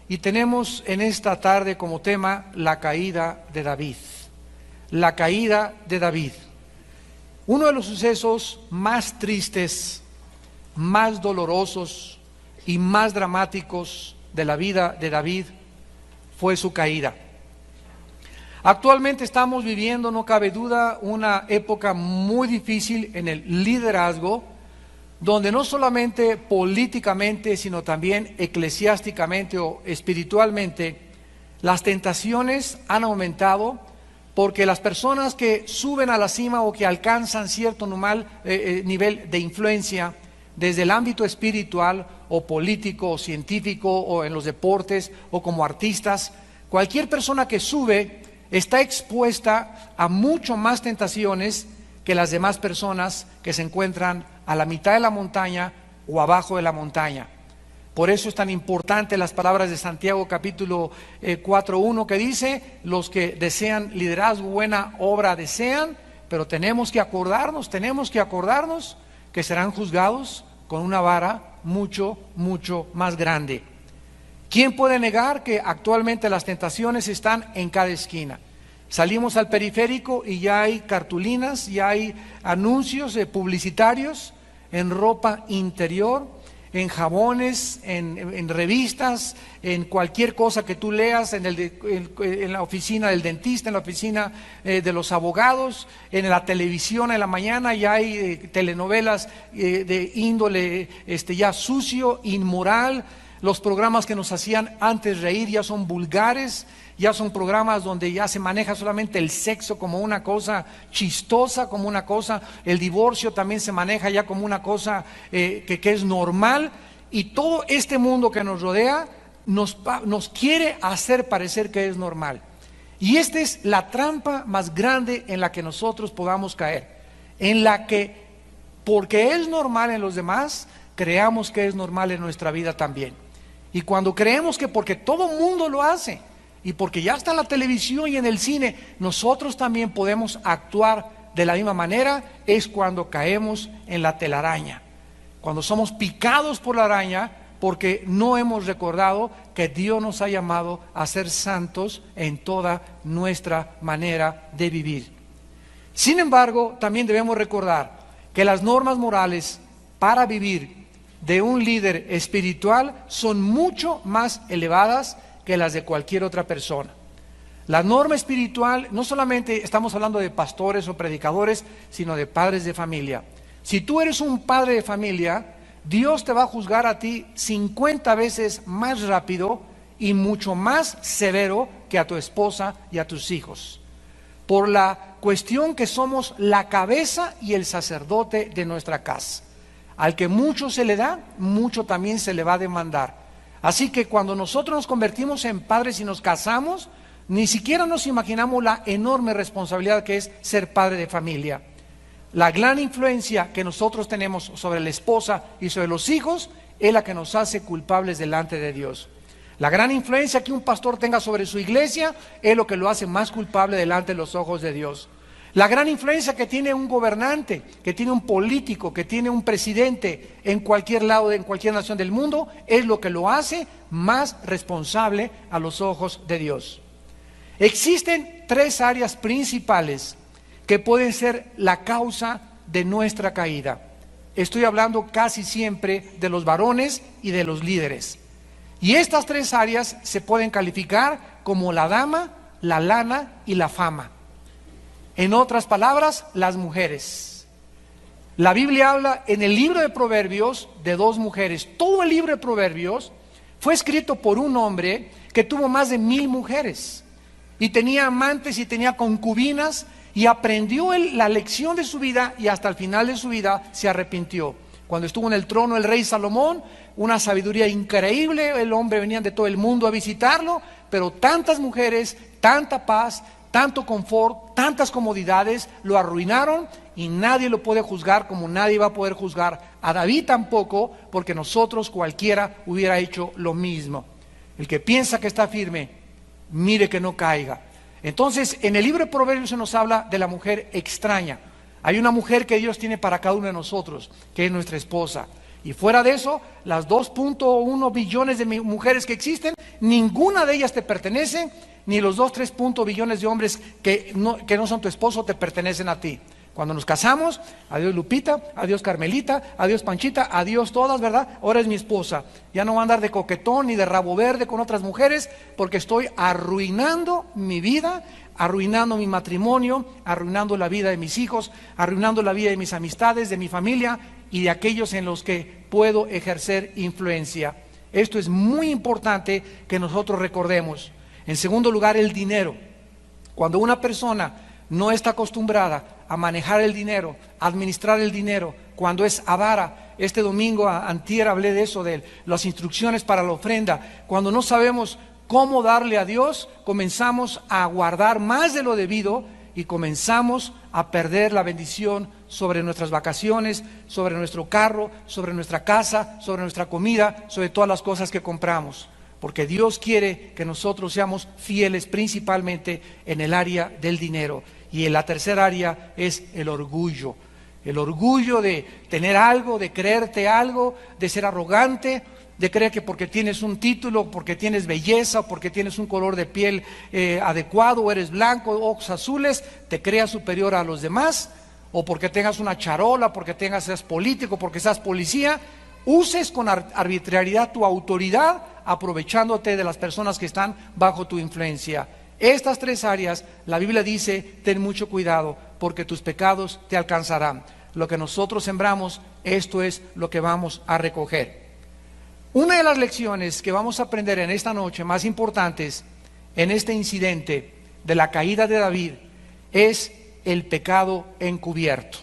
y tenemos en esta tarde como tema la caída de David. La caída de David. Uno de los sucesos más tristes, más dolorosos y más dramáticos de la vida de David fue su caída. Actualmente estamos viviendo, no cabe duda, una época muy difícil en el liderazgo, donde no solamente políticamente, sino también eclesiásticamente o espiritualmente, las tentaciones han aumentado, porque las personas que suben a la cima o que alcanzan cierto nivel de influencia desde el ámbito espiritual o político o científico o en los deportes o como artistas, cualquier persona que sube está expuesta a mucho más tentaciones que las demás personas que se encuentran a la mitad de la montaña o abajo de la montaña. Por eso es tan importante las palabras de Santiago capítulo 4:1 que dice: los que desean liderazgo, buena obra desean, pero tenemos que acordarnos que serán juzgados con una vara mucho más grande. ¿Quién puede negar que actualmente las tentaciones están en cada esquina? Salimos al periférico y ya hay cartulinas, ya hay anuncios publicitarios en ropa interior, en jabones, en revistas, en cualquier cosa que tú leas, en la oficina del dentista, en la oficina de los abogados, en la televisión en la mañana ya hay telenovelas de índole ya sucio, inmoral. Los programas que nos hacían antes reír ya son vulgares, ya son programas donde ya se maneja solamente el sexo como una cosa chistosa, como una cosa, el divorcio también se maneja ya como una cosa que es normal, y todo este mundo que nos rodea nos quiere hacer parecer que es normal. Y esta es la trampa más grande en la que nosotros podamos caer, en la que, porque es normal en los demás, creamos que es normal en nuestra vida también. Y cuando creemos que porque todo mundo lo hace y porque ya está en la televisión y en el cine, nosotros también podemos actuar de la misma manera, es cuando caemos en la telaraña. Cuando somos picados por la araña porque no hemos recordado que Dios nos ha llamado a ser santos en toda nuestra manera de vivir. Sin embargo, también debemos recordar que las normas morales para vivir de un líder espiritual son mucho más elevadas que las de cualquier otra persona. La norma espiritual, no solamente estamos hablando de pastores o predicadores, sino de padres de familia. Si tú eres un padre de familia, Dios te va a juzgar a ti 50 veces más rápido y mucho más severo que a tu esposa y a tus hijos, por la cuestión que somos la cabeza y el sacerdote de nuestra casa. Al que mucho se le da, mucho también se le va a demandar. Así que cuando nosotros nos convertimos en padres y nos casamos, ni siquiera nos imaginamos la enorme responsabilidad que es ser padre de familia. La gran influencia que nosotros tenemos sobre la esposa y sobre los hijos es la que nos hace culpables delante de Dios. La gran influencia que un pastor tenga sobre su iglesia es lo que lo hace más culpable delante de los ojos de Dios. La gran influencia que tiene un gobernante, que tiene un político, que tiene un presidente en cualquier lado, en cualquier nación del mundo, es lo que lo hace más responsable a los ojos de Dios. Existen 3 áreas principales que pueden ser la causa de nuestra caída. Estoy hablando casi siempre de los varones y de los líderes. Y estas 3 áreas se pueden calificar como la dama, la lana y la fama. En otras palabras, las mujeres. La Biblia habla en el libro de Proverbios de 2 mujeres. Todo el libro de Proverbios fue escrito por un hombre que tuvo más de 1000 mujeres y tenía amantes y tenía concubinas, y aprendió la lección de su vida, y hasta el final de su vida se arrepintió. Cuando estuvo en el trono el rey Salomón, una sabiduría increíble, el hombre venía de todo el mundo a visitarlo, pero tantas mujeres, tanta paz, tanto confort, tantas comodidades lo arruinaron, y nadie lo puede juzgar como nadie va a poder juzgar a David tampoco, porque nosotros cualquiera hubiera hecho lo mismo. El que piensa que está firme, mire que no caiga. Entonces, en el libro de Proverbios se nos habla de la mujer extraña. Hay una mujer que Dios tiene para cada uno de nosotros, que es nuestra esposa, Y fuera de eso, las 2.1 billones de mujeres que existen, ninguna de ellas te pertenece, ni los 3 billones de hombres que no son tu esposo te pertenecen a ti. Cuando nos casamos, adiós Lupita, adiós Carmelita, adiós Panchita, adiós todas, ¿verdad? Ahora es mi esposa. Ya no voy a andar de coquetón ni de rabo verde con otras mujeres, porque estoy arruinando mi vida, arruinando mi matrimonio, arruinando la vida de mis hijos, arruinando la vida de mis amistades, de mi familia y de aquellos en los que puedo ejercer influencia. Esto es muy importante que nosotros recordemos. En segundo lugar, el dinero. Cuando una persona no está acostumbrada a manejar el dinero, a administrar el dinero, cuando es avara, este domingo antier hablé de eso, de las instrucciones para la ofrenda, cuando no sabemos cómo darle a Dios, comenzamos a guardar más de lo debido y comenzamos a perder la bendición sobre nuestras vacaciones, sobre nuestro carro, sobre nuestra casa, sobre nuestra comida, sobre todas las cosas que compramos. Porque Dios quiere que nosotros seamos fieles principalmente en el área del dinero. Y en la tercera área es el orgullo. El orgullo de tener algo, de creerte algo, de ser arrogante, de creer que porque tienes un título, porque tienes belleza, porque tienes un color de piel adecuado, o eres blanco, ojos azules, te creas superior a los demás, o porque tengas una charola, porque seas político, porque seas policía, uses con arbitrariedad tu autoridad, aprovechándote de las personas que están bajo tu influencia. Estas tres áreas, la Biblia dice, ten mucho cuidado, porque tus pecados te alcanzarán. Lo que nosotros sembramos, esto es lo que vamos a recoger. Una de las lecciones que vamos a aprender en esta noche, más importantes en este incidente de la caída de David, es el pecado encubierto.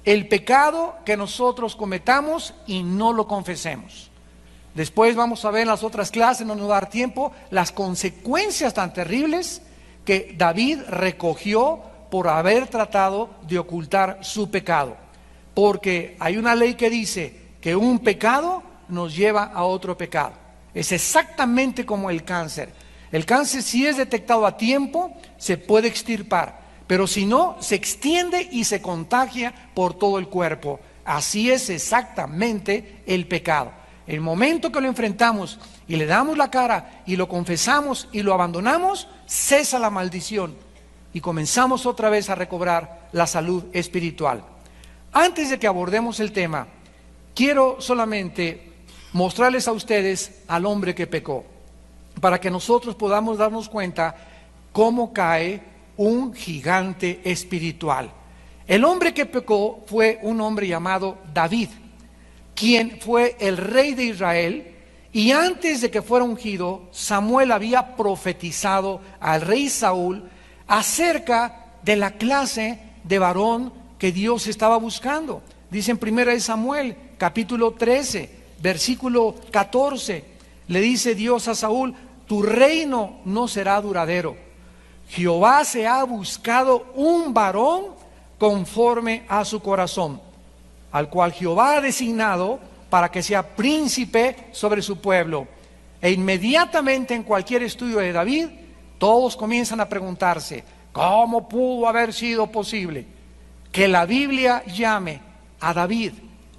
El pecado que nosotros cometamos y no lo confesemos. Después vamos a ver en las otras clases, no nos va a dar tiempo, las consecuencias tan terribles que David recogió por haber tratado de ocultar su pecado. Porque hay una ley que dice que un pecado nos lleva a otro pecado. Es exactamente como el cáncer. El cáncer, si es detectado a tiempo, se puede extirpar, pero si no, se extiende y se contagia por todo el cuerpo. Así es exactamente el pecado. El momento que lo enfrentamos y le damos la cara y lo confesamos y lo abandonamos, cesa la maldición y comenzamos otra vez a recobrar la salud espiritual. Antes de que abordemos el tema, quiero solamente mostrarles a ustedes al hombre que pecó, para que nosotros podamos darnos cuenta cómo cae un gigante espiritual. El hombre que pecó fue un hombre llamado David, quien fue el rey de Israel, y antes de que fuera ungido, Samuel había profetizado al rey Saúl acerca de la clase de varón que Dios estaba buscando. Dice en 1 Samuel, capítulo 13, versículo 14, le dice Dios a Saúl: tu reino no será duradero. Jehová se ha buscado un varón conforme a su corazón, al cual Jehová ha designado para que sea príncipe sobre su pueblo. E inmediatamente en cualquier estudio de David, todos comienzan a preguntarse, ¿cómo pudo haber sido posible que la Biblia llame a David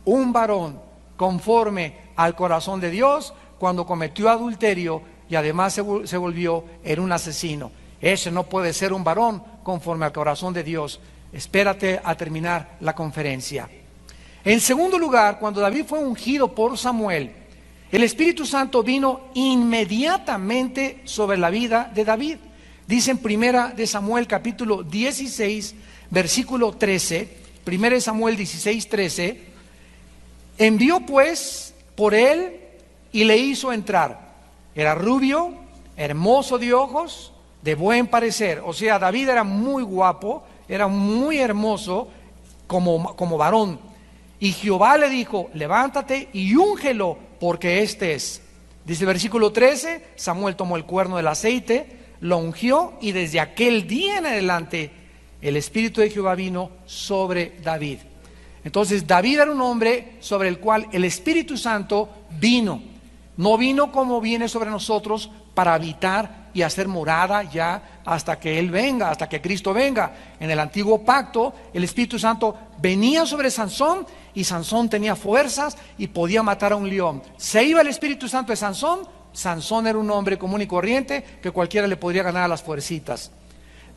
un varón conforme al corazón de Dios cuando cometió adulterio y además se volvió en un asesino? Ese no puede ser un varón conforme al corazón de Dios. Espérate a terminar la conferencia. En segundo lugar, cuando David fue ungido por Samuel, el Espíritu Santo vino inmediatamente sobre la vida de David. Dice en 1 Samuel capítulo 16, versículo 13, 1 Samuel 16, 13, envió pues por él y le hizo entrar. Era rubio, hermoso de ojos, de buen parecer. O sea, David era muy guapo, era muy hermoso como varón. Y Jehová le dijo, levántate y úngelo, porque este es. Dice el versículo 13, Samuel tomó el cuerno del aceite, lo ungió, y desde aquel día en adelante el Espíritu de Jehová vino sobre David. Entonces David era un hombre sobre el cual el Espíritu Santo vino. No vino como viene sobre nosotros para habitar y hacer morada ya hasta que Él venga, hasta que Cristo venga. En el antiguo pacto, el Espíritu Santo venía sobre Sansón y Sansón tenía fuerzas y podía matar a un león. Se iba el Espíritu Santo de Sansón, Sansón era un hombre común y corriente que cualquiera le podría ganar a las fuercitas.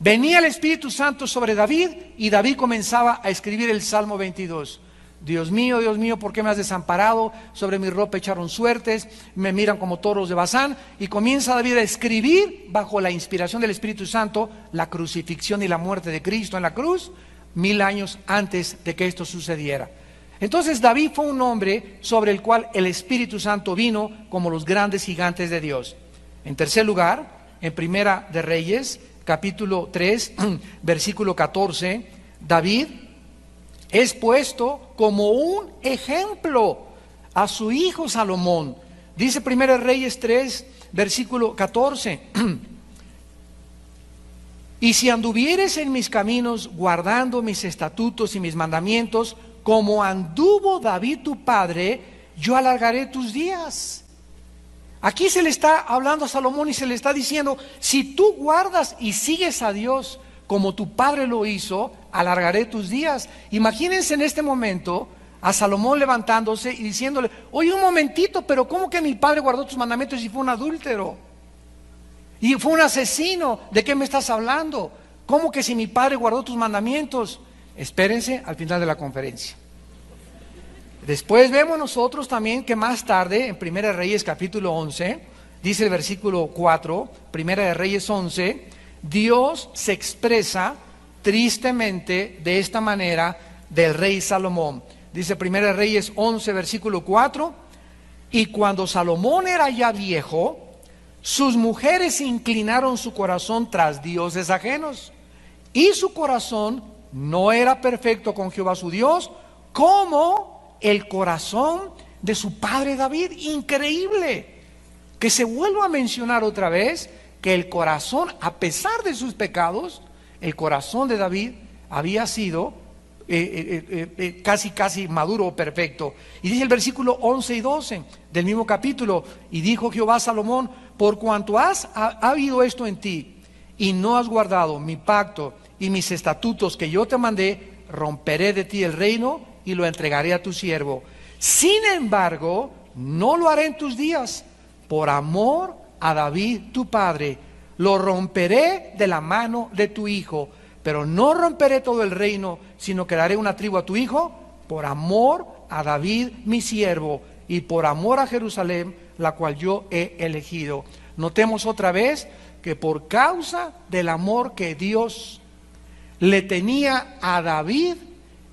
Venía el Espíritu Santo sobre David y David comenzaba a escribir el Salmo 22. Dios mío, ¿por qué me has desamparado? Sobre mi ropa echaron suertes, me miran como toros de Basán. Y comienza David a escribir, bajo la inspiración del Espíritu Santo, la crucifixión y la muerte de Cristo en la cruz, 1000 años antes de que esto sucediera. Entonces David fue un hombre sobre el cual el Espíritu Santo vino como los grandes gigantes de Dios. En tercer lugar, en Primera de Reyes, capítulo 3, versículo 14, David es puesto como un ejemplo a su hijo Salomón. Dice Primera de Reyes 3, versículo 14. Y si anduvieres en mis caminos, guardando mis estatutos y mis mandamientos, como anduvo David tu padre, yo alargaré tus días. Aquí se le está hablando a Salomón y se le está diciendo, si tú guardas y sigues a Dios como tu padre lo hizo, alargaré tus días. Imagínense en este momento a Salomón levantándose y diciéndole, oye, un momentito, pero ¿cómo que mi padre guardó tus mandamientos y fue un adúltero? Y fue un asesino. ¿De qué me estás hablando? ¿Cómo que si mi padre guardó tus mandamientos? Espérense al final de la conferencia. Después vemos nosotros también que más tarde, en Primera de Reyes capítulo 11, dice el versículo 4, Primera de Reyes 11, Dios se expresa tristemente de esta manera del rey Salomón. Dice Primera de Reyes 11, versículo 4, y cuando Salomón era ya viejo, sus mujeres inclinaron su corazón tras dioses ajenos, y su corazón no era perfecto con Jehová su Dios, como el corazón de su padre David. Increíble que se vuelva a mencionar otra vez que el corazón, a pesar de sus pecados, el corazón de David había sido casi maduro o perfecto. Y dice el versículo 11 y 12 del mismo capítulo, y dijo Jehová a Salomón, por cuanto ha habido esto en ti, y no has guardado mi pacto y mis estatutos que yo te mandé, romperé de ti el reino y lo entregaré a tu siervo. Sin embargo, no lo haré en tus días, por amor a David tu padre. Lo romperé de la mano de tu hijo, pero no romperé todo el reino, sino que daré una tribu a tu hijo, por amor a David mi siervo, y por amor a Jerusalén, la cual yo he elegido. Notemos otra vez que por causa del amor que Dios le tenía a David,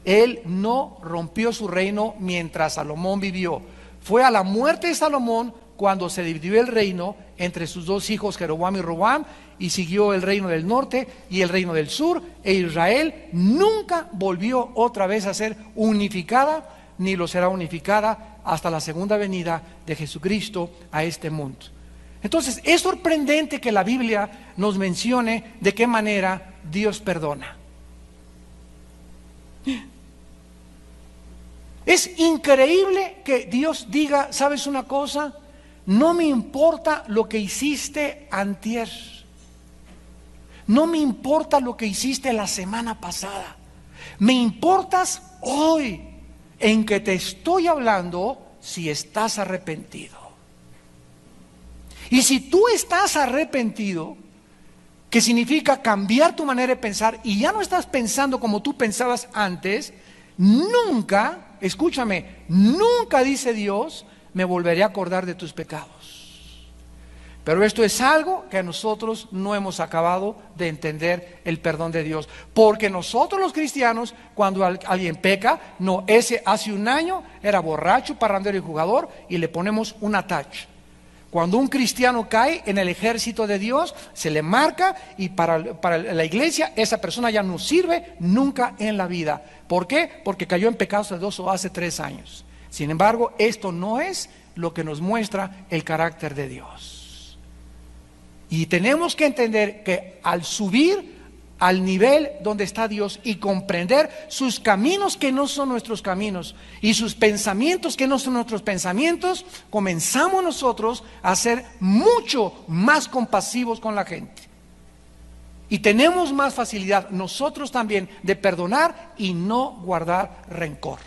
él no rompió su reino mientras Salomón vivió. Fue a la muerte de Salomón cuando se dividió el reino entre sus dos hijos Jeroboam y Roboam, y siguió el reino del norte y el reino del sur, e Israel nunca volvió otra vez a ser unificada, ni lo será unificada hasta la segunda venida de Jesucristo a este mundo. Entonces es sorprendente que la Biblia nos mencione de qué manera Dios perdona. Es increíble que Dios diga, ¿sabes una cosa? No me importa lo que hiciste antier. No me importa lo que hiciste la semana pasada. Me importas hoy, en que te estoy hablando, si estás arrepentido. Y si tú estás arrepentido, que significa cambiar tu manera de pensar y ya no estás pensando como tú pensabas antes, nunca, escúchame, nunca, dice Dios, me volveré a acordar de tus pecados. Pero esto es algo que nosotros no hemos acabado de entender, el perdón de Dios. Porque nosotros los cristianos, cuando alguien peca, no, ese hace un año era borracho, parrandero y jugador, y le ponemos un attach. Cuando un cristiano cae en el ejército de Dios, se le marca, y para la iglesia esa persona ya no sirve nunca en la vida. ¿Por qué? Porque cayó en pecados hace 2 o hace 3 años. Sin embargo, esto no es lo que nos muestra el carácter de Dios. Y tenemos que entender que al subir al nivel donde está Dios y comprender sus caminos que no son nuestros caminos y sus pensamientos que no son nuestros pensamientos, comenzamos nosotros a ser mucho más compasivos con la gente. Y tenemos más facilidad nosotros también de perdonar y no guardar rencor.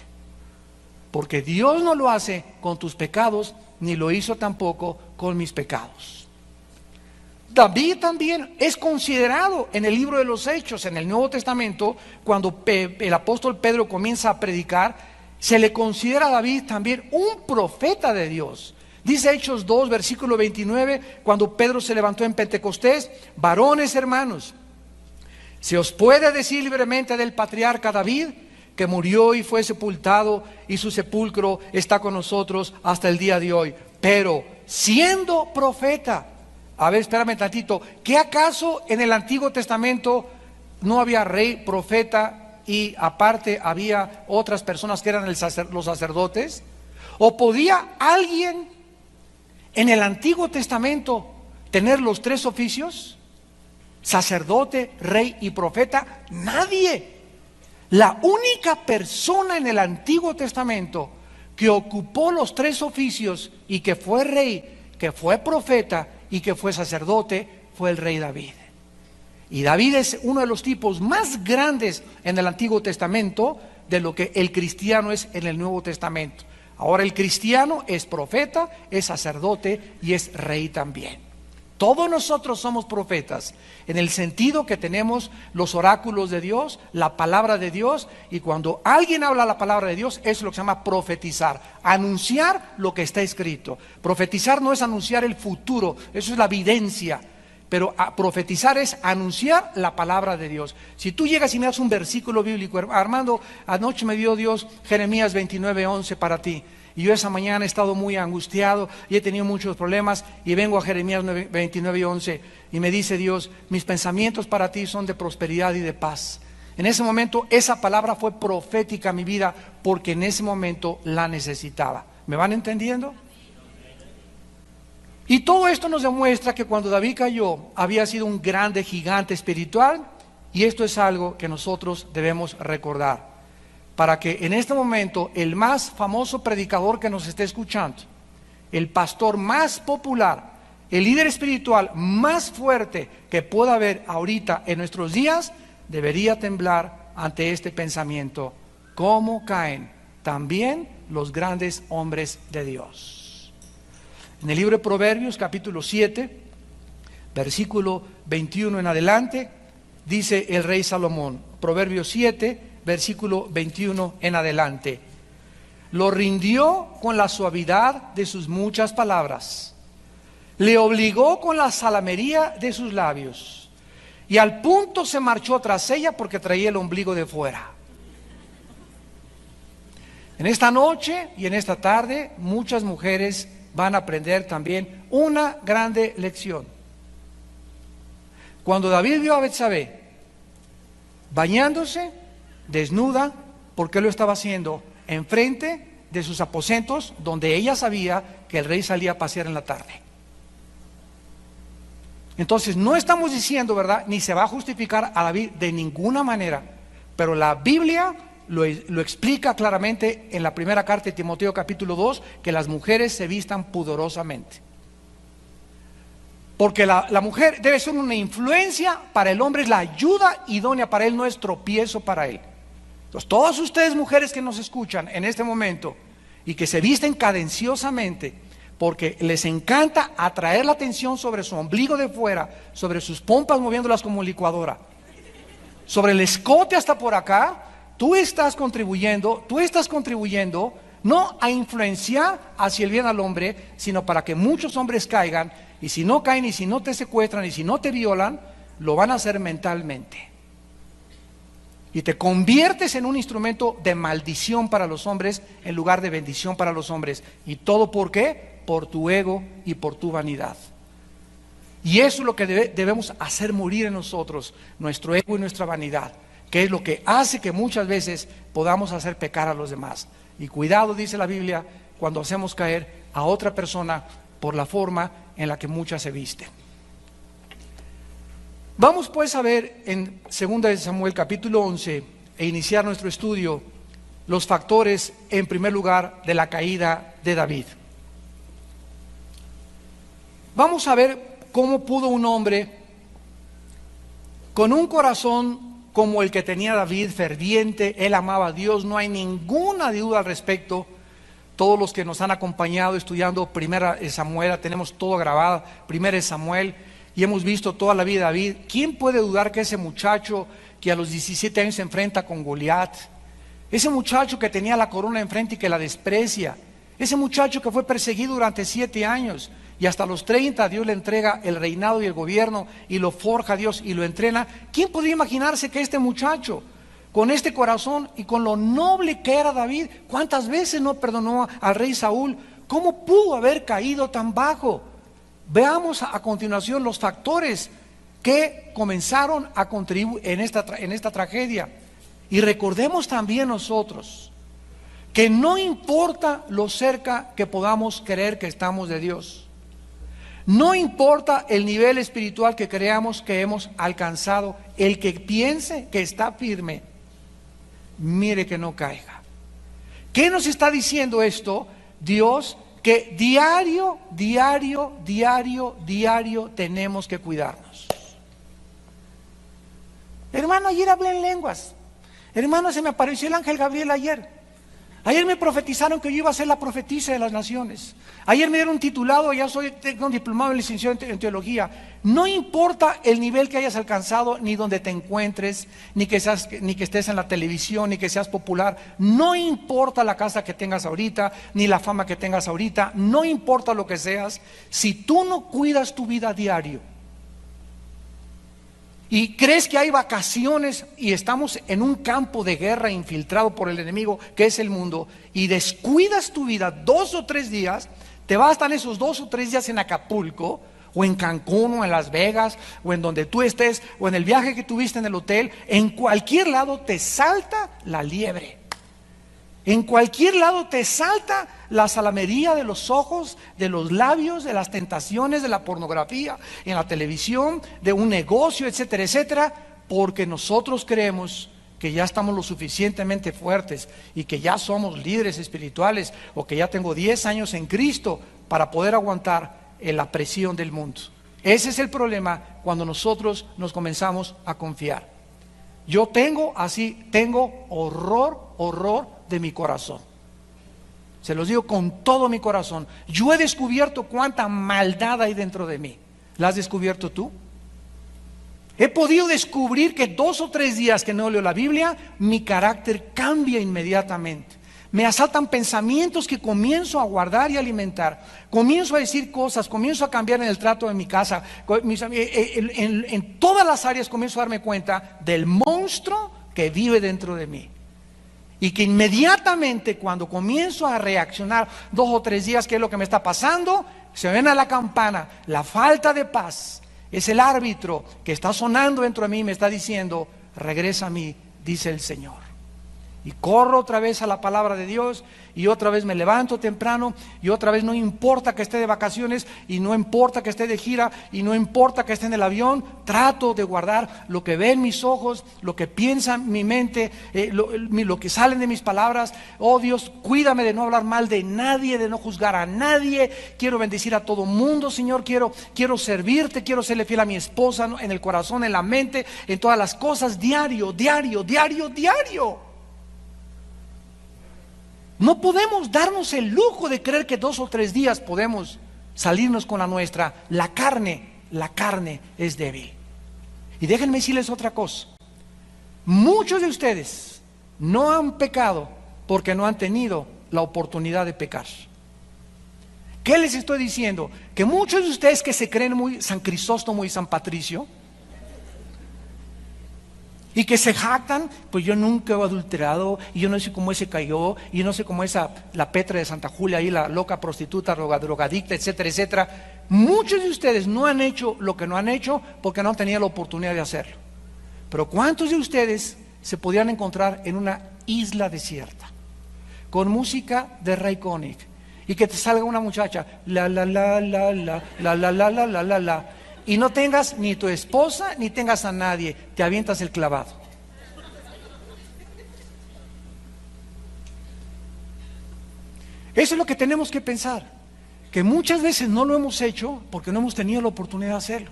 Porque Dios no lo hace con tus pecados, ni lo hizo tampoco con mis pecados. David también es considerado en el libro de los Hechos, en el Nuevo Testamento, cuando el apóstol Pedro comienza a predicar, se le considera a David también un profeta de Dios. Dice Hechos 2, versículo 29, cuando Pedro se levantó en Pentecostés: varones hermanos, se os puede decir libremente del patriarca David, que murió y fue sepultado, y su sepulcro está con nosotros hasta el día de hoy. Pero siendo profeta, a ver, espérame tantito, ¿qué acaso en el Antiguo Testamento no había rey, profeta, y aparte había otras personas que eran los sacerdotes? ¿O podía alguien en el Antiguo Testamento tener los tres oficios? Sacerdote, rey y profeta. Nadie. La única persona en el Antiguo Testamento que ocupó los tres oficios y que fue rey, que fue profeta y que fue sacerdote, fue el rey David. Y David es uno de los tipos más grandes en el Antiguo Testamento de lo que el cristiano es en el Nuevo Testamento. Ahora el cristiano es profeta, es sacerdote y es rey también. Todos nosotros somos profetas, en el sentido que tenemos los oráculos de Dios, la palabra de Dios, y cuando alguien habla la palabra de Dios, eso es lo que se llama profetizar, anunciar lo que está escrito. Profetizar no es anunciar el futuro, eso es la evidencia, pero profetizar es anunciar la palabra de Dios. Si tú llegas y me das un versículo bíblico, Armando, anoche me dio Dios Jeremías 29:11 para ti. Y yo esa mañana he estado muy angustiado y he tenido muchos problemas, y vengo a Jeremías 29:11 y me dice Dios: mis pensamientos para ti son de prosperidad y de paz. En ese momento esa palabra fue profética a mi vida, porque en ese momento la necesitaba. ¿Me van entendiendo? Y todo esto nos demuestra que cuando David cayó había sido un grande gigante espiritual, y esto es algo que nosotros debemos recordar, para que en este momento el más famoso predicador que nos esté escuchando, el pastor más popular, el líder espiritual más fuerte que pueda haber ahorita en nuestros días, debería temblar ante este pensamiento: ¿cómo caen también los grandes hombres de Dios? En el libro de Proverbios, capítulo 7, versículo 21 en adelante, dice el rey Salomón, Proverbios 7, versículo 21 en adelante: lo rindió con la suavidad de sus muchas palabras, le obligó con la salamería de sus labios, y al punto se marchó tras ella porque traía el ombligo de fuera. En esta noche y en esta tarde muchas mujeres van a aprender también una grande lección. Cuando David vio a Betsabé bañándose desnuda, ¿por qué lo estaba haciendo? Enfrente de sus aposentos, donde ella sabía que el rey salía a pasear en la tarde. Entonces no estamos diciendo, ¿verdad?, ni se va a justificar a David de ninguna manera, pero la Biblia lo explica claramente en la primera carta de Timoteo capítulo 2, que las mujeres se vistan pudorosamente. Porque la mujer debe ser una influencia para el hombre, es la ayuda idónea para él, no es tropiezo para él. Entonces, todas ustedes mujeres que nos escuchan en este momento y que se visten cadenciosamente porque les encanta atraer la atención sobre su ombligo de fuera, sobre sus pompas moviéndolas como licuadora, sobre el escote hasta por acá, tú estás contribuyendo no a influenciar hacia el bien al hombre, sino para que muchos hombres caigan, y si no caen y si no te secuestran y si no te violan, lo van a hacer mentalmente. Y te conviertes en un instrumento de maldición para los hombres en lugar de bendición para los hombres. ¿Y todo por qué? Por tu ego y por tu vanidad. Y eso es lo que debemos hacer morir en nosotros, nuestro ego y nuestra vanidad, que es lo que hace que muchas veces podamos hacer pecar a los demás. Y cuidado, dice la Biblia, cuando hacemos caer a otra persona por la forma en la que muchas se visten. Vamos pues a ver en 2 de Samuel capítulo 11 e iniciar nuestro estudio los factores, en primer lugar, de la caída de David. Vamos a ver cómo pudo un hombre con un corazón como el que tenía David, ferviente, él amaba a Dios, no hay ninguna duda al respecto. Todos los que nos han acompañado estudiando 1 Samuel, tenemos todo grabado, 1 Samuel, y hemos visto toda la vida de David. ¿Quién puede dudar que ese muchacho que a los 17 años se enfrenta con Goliat, ese muchacho que tenía la corona enfrente y que la desprecia, ese muchacho que fue perseguido durante 7 años y hasta los 30 Dios le entrega el reinado y el gobierno y lo forja Dios y lo entrena? ¿Quién podría imaginarse que este muchacho, con este corazón y con lo noble que era David, cuántas veces no perdonó al rey Saúl? ¿Cómo pudo haber caído tan bajo? Veamos a continuación los factores que comenzaron a contribuir en esta tragedia. Y recordemos también nosotros que no importa lo cerca que podamos creer que estamos de Dios, no importa el nivel espiritual que creamos que hemos alcanzado, el que piense que está firme, mire que no caiga. ¿Qué nos está diciendo esto? Dios, que diario tenemos que cuidarnos. Hermano, ayer hablé en lenguas. Hermano, se me apareció el ángel Gabriel ayer. Ayer me profetizaron que yo iba a ser la profetisa de las naciones. Ayer me dieron un titulado, ya tengo un diplomado en licenciado en teología. No importa el nivel que hayas alcanzado, ni donde te encuentres, ni que estés en la televisión, ni que seas popular. No importa la casa que tengas ahorita, ni la fama que tengas ahorita. No importa lo que seas. Si tú no cuidas tu vida a diario y crees que hay vacaciones y estamos en un campo de guerra infiltrado por el enemigo que es el mundo, y descuidas tu vida 2 o 3 días, te vas a estar esos 2 o 3 días en Acapulco o en Cancún o en Las Vegas o en donde tú estés o en el viaje que tuviste en el hotel, en cualquier lado te salta la liebre. En cualquier lado te salta la salamería de los ojos, de los labios, de las tentaciones, de la pornografía, en la televisión, de un negocio, etcétera, etcétera, porque nosotros creemos que ya estamos lo suficientemente fuertes y que ya somos líderes espirituales o que ya tengo 10 años en Cristo para poder aguantar la presión del mundo. Ese es el problema cuando nosotros nos comenzamos a confiar. Yo tengo horror de mi corazón. Se los digo con todo mi corazón. Yo he descubierto cuánta maldad hay dentro de mí. ¿La has descubierto tú? He podido descubrir que 2 o 3 días que no leo la Biblia, mi carácter cambia inmediatamente. Me asaltan pensamientos que comienzo a guardar y alimentar. Comienzo a decir cosas, comienzo a cambiar en el trato de mi casa. En todas las áreas comienzo a darme cuenta del monstruo que vive dentro de mí. Y que inmediatamente cuando comienzo a reaccionar 2 o 3 días, ¿qué es lo que me está pasando? Se ven a la campana, la falta de paz. Es el árbitro que está sonando dentro de mí y me está diciendo, regresa a mí, dice el Señor. Y corro otra vez a la palabra de Dios y otra vez me levanto temprano y otra vez no importa que esté de vacaciones y no importa que esté de gira y no importa que esté en el avión, trato de guardar lo que ven mis ojos, lo que piensa mi mente, lo que salen de mis palabras. Oh Dios, cuídame de no hablar mal de nadie, de no juzgar a nadie. Quiero bendecir a todo mundo, Señor. Quiero servirte, quiero serle fiel a mi esposa, ¿no? En el corazón, en la mente, en todas las cosas, diario. No podemos darnos el lujo de creer que 2 o 3 días podemos salirnos con la nuestra. La carne es débil. Y déjenme decirles otra cosa. Muchos de ustedes no han pecado porque no han tenido la oportunidad de pecar. ¿Qué les estoy diciendo? Que muchos de ustedes que se creen muy San Crisóstomo y San Patricio y que se jactan, pues yo nunca he adulterado, y yo no sé cómo ese cayó, y yo no sé cómo la Petra de Santa Julia, ahí la loca prostituta, drogadicta, etcétera, etcétera. Muchos de ustedes no han hecho lo que no han hecho porque no han tenido la oportunidad de hacerlo. Pero ¿cuántos de ustedes se podrían encontrar en una isla desierta, con música de Ray Conniff, y que te salga una muchacha, la, y no tengas ni tu esposa ni tengas a nadie, te avientas el clavado. Eso es lo que tenemos que pensar, que muchas veces no lo hemos hecho porque no hemos tenido la oportunidad de hacerlo.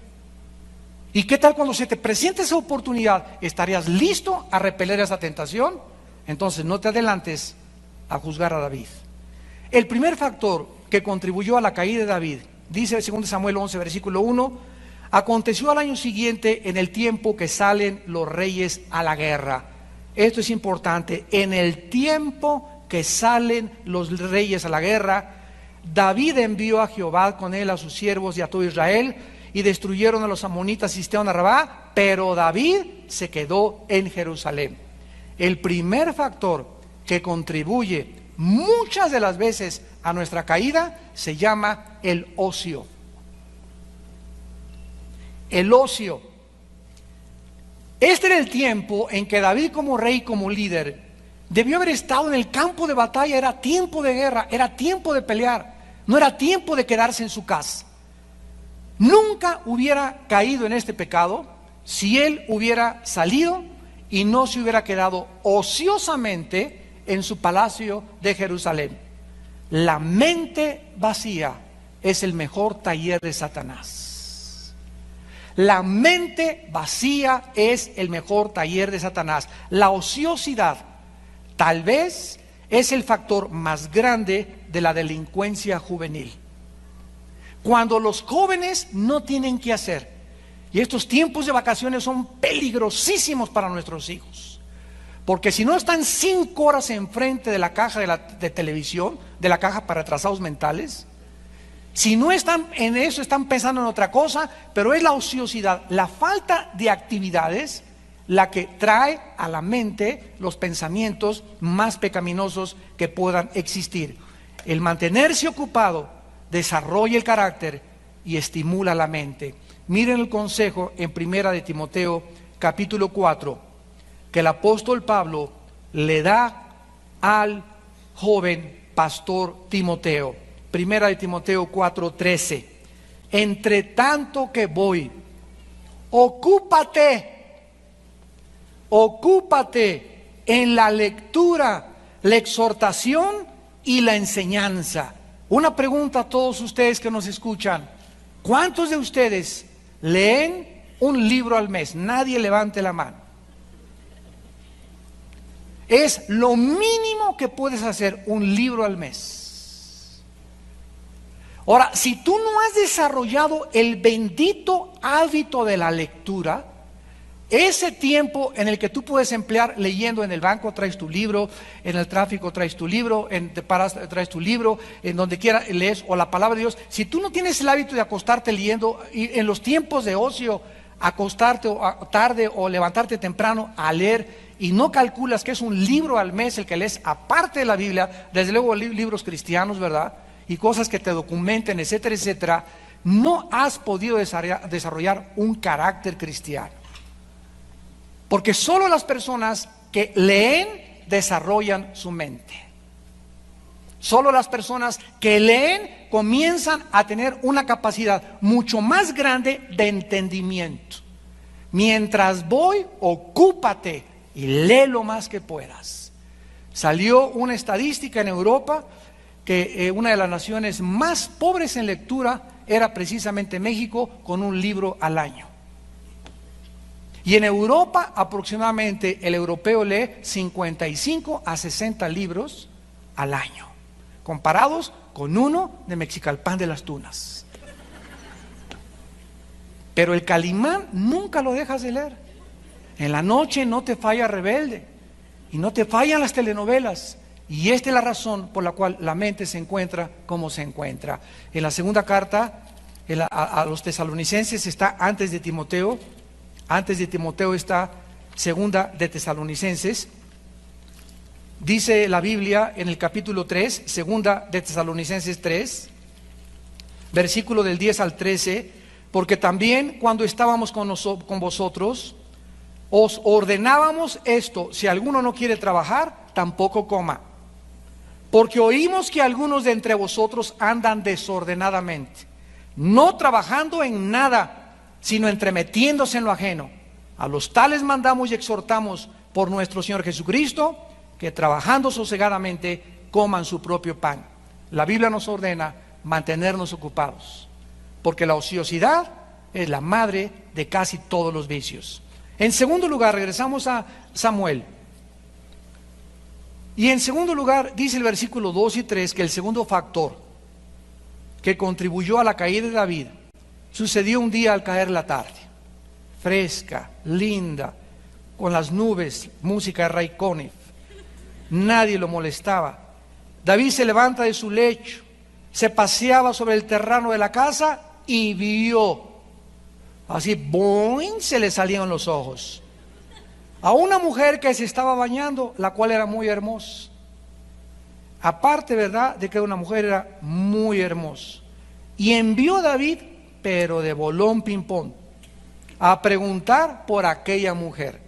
¿Y qué tal cuando se te presente esa oportunidad? ¿Estarías listo a repeler esa tentación? Entonces no te adelantes a juzgar a David. El primer factor que contribuyó a la caída de David, dice 2 Samuel 11, versículo 1, aconteció al año siguiente, en el tiempo que salen los reyes a la guerra. Esto es importante, en el tiempo que salen los reyes a la guerra, David envió a Jehová con él a sus siervos y a todo Israel, y destruyeron a los amonitas y sitiaron a Rabá, pero David se quedó en Jerusalén. El primer factor que contribuye muchas de las veces a nuestra caída se llama el ocio. El ocio. Este era el tiempo en que David, como rey, como líder, debió haber estado en el campo de batalla. Era tiempo de guerra, era tiempo de pelear, no era tiempo de quedarse en su casa. Nunca hubiera caído en este pecado si él hubiera salido y no se hubiera quedado ociosamente en su palacio de Jerusalén. La mente vacía es el mejor taller de Satanás. La mente vacía es el mejor taller de Satanás. La ociosidad tal vez es el factor más grande de la delincuencia juvenil. Cuando los jóvenes no tienen qué hacer, y estos tiempos de vacaciones son peligrosísimos para nuestros hijos, porque si no están 5 horas enfrente de la caja de televisión, de la caja para retrasados mentales, si no están en eso, están pensando en otra cosa, pero es la ociosidad, la falta de actividades, la que trae a la mente los pensamientos más pecaminosos que puedan existir. El mantenerse ocupado desarrolla el carácter y estimula la mente. Miren el consejo en 1 de Timoteo capítulo 4 que el apóstol Pablo le da al joven pastor Timoteo. 1 de Timoteo 4:13. Entre tanto que voy, ocúpate en la lectura, la exhortación y la enseñanza. Una pregunta a todos ustedes que nos escuchan: ¿cuántos de ustedes leen un libro al mes? Nadie levante la mano. Es lo mínimo que puedes hacer, un libro al mes. Ahora, si tú no has desarrollado el bendito hábito de la lectura, ese tiempo en el que tú puedes emplear leyendo, en el banco traes tu libro, en el tráfico traes tu libro, te paras, traes tu libro, en donde quiera lees, o la palabra de Dios. Si tú no tienes el hábito de acostarte leyendo, y en los tiempos de ocio, acostarte tarde o levantarte temprano a leer, y no calculas que es un libro al mes el que lees, aparte de la Biblia, desde luego libros cristianos, ¿verdad? Y cosas que te documenten, etcétera, etcétera, no has podido desarrollar un carácter cristiano. Porque solo las personas que leen desarrollan su mente. Solo las personas que leen comienzan a tener una capacidad mucho más grande de entendimiento. Mientras voy, ocúpate y lee lo más que puedas. Salió una estadística en Europa que una de las naciones más pobres en lectura era precisamente México, con un libro al año. Y en Europa aproximadamente el europeo lee 55 a 60 libros al año, comparados con uno de Mexicalpan de las Tunas. Pero el Calimán nunca lo dejas de leer. En la noche no te falla Rebelde y no te fallan las telenovelas. Y esta es la razón por la cual la mente se encuentra como se encuentra. En la segunda carta a los tesalonicenses está antes de Timoteo. Antes de Timoteo está segunda de Tesalonicenses. Dice la Biblia en el capítulo 3, segunda de Tesalonicenses 3, versículo del 10 al 13, porque también cuando estábamos con vosotros, os ordenábamos esto: si alguno no quiere trabajar, tampoco coma. Porque oímos que algunos de entre vosotros andan desordenadamente, no trabajando en nada, sino entremetiéndose en lo ajeno. A los tales mandamos y exhortamos por nuestro Señor Jesucristo, que trabajando sosegadamente coman su propio pan. La Biblia nos ordena mantenernos ocupados, porque la ociosidad es la madre de casi todos los vicios. En segundo lugar, regresamos a Samuel. Y en segundo lugar, dice el versículo 2 y 3 que el segundo factor que contribuyó a la caída de David sucedió un día al caer la tarde, fresca, linda, con las nubes, música de Ray Conniff. Nadie lo molestaba. David se levanta de su lecho, se paseaba sobre el terreno de la casa y vio, así, ¡boing!, se le salían los ojos, a una mujer que se estaba bañando, la cual era muy hermosa. Aparte, ¿verdad?, de que una mujer era muy hermosa. Y envió David, pero de bolón ping-pong, a preguntar por aquella mujer.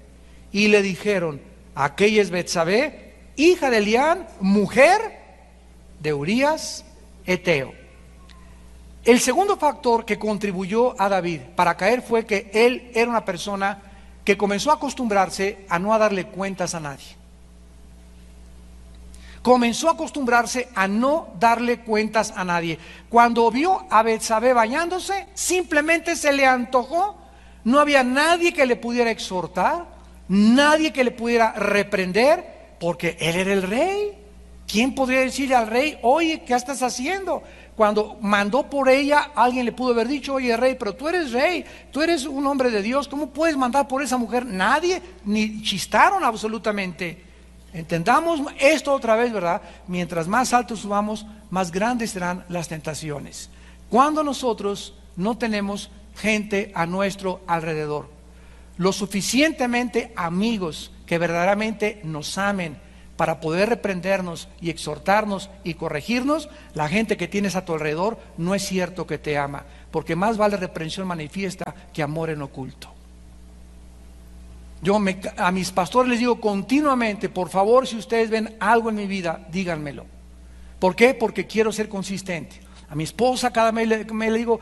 Y le dijeron: aquella es Betsabé, hija de Elián, mujer de Urías Eteo. El segundo factor que contribuyó a David para caer fue que él era una persona que comenzó a acostumbrarse a no darle cuentas a nadie. Comenzó a acostumbrarse a no darle cuentas a nadie. Cuando vio a Betsabé bañándose, simplemente se le antojó. No había nadie que le pudiera exhortar, nadie que le pudiera reprender, porque él era el rey. ¿Quién podría decirle al rey: oye, ¿qué estás haciendo? Cuando mandó por ella, alguien le pudo haber dicho: oye, rey, pero tú eres rey, tú eres un hombre de Dios, ¿cómo puedes mandar por esa mujer? Nadie, ni chistaron absolutamente. Entendamos esto otra vez, ¿verdad? Mientras más alto subamos, más grandes serán las tentaciones. Cuando nosotros no tenemos gente a nuestro alrededor, lo suficientemente amigos que verdaderamente nos amen para poder reprendernos y exhortarnos y corregirnos, la gente que tienes a tu alrededor no es cierto que te ama, porque más vale reprensión manifiesta que amor en oculto. A mis pastores les digo continuamente: por favor, si ustedes ven algo en mi vida, díganmelo. ¿Por qué? Porque quiero ser consistente. A mi esposa cada mes me le digo: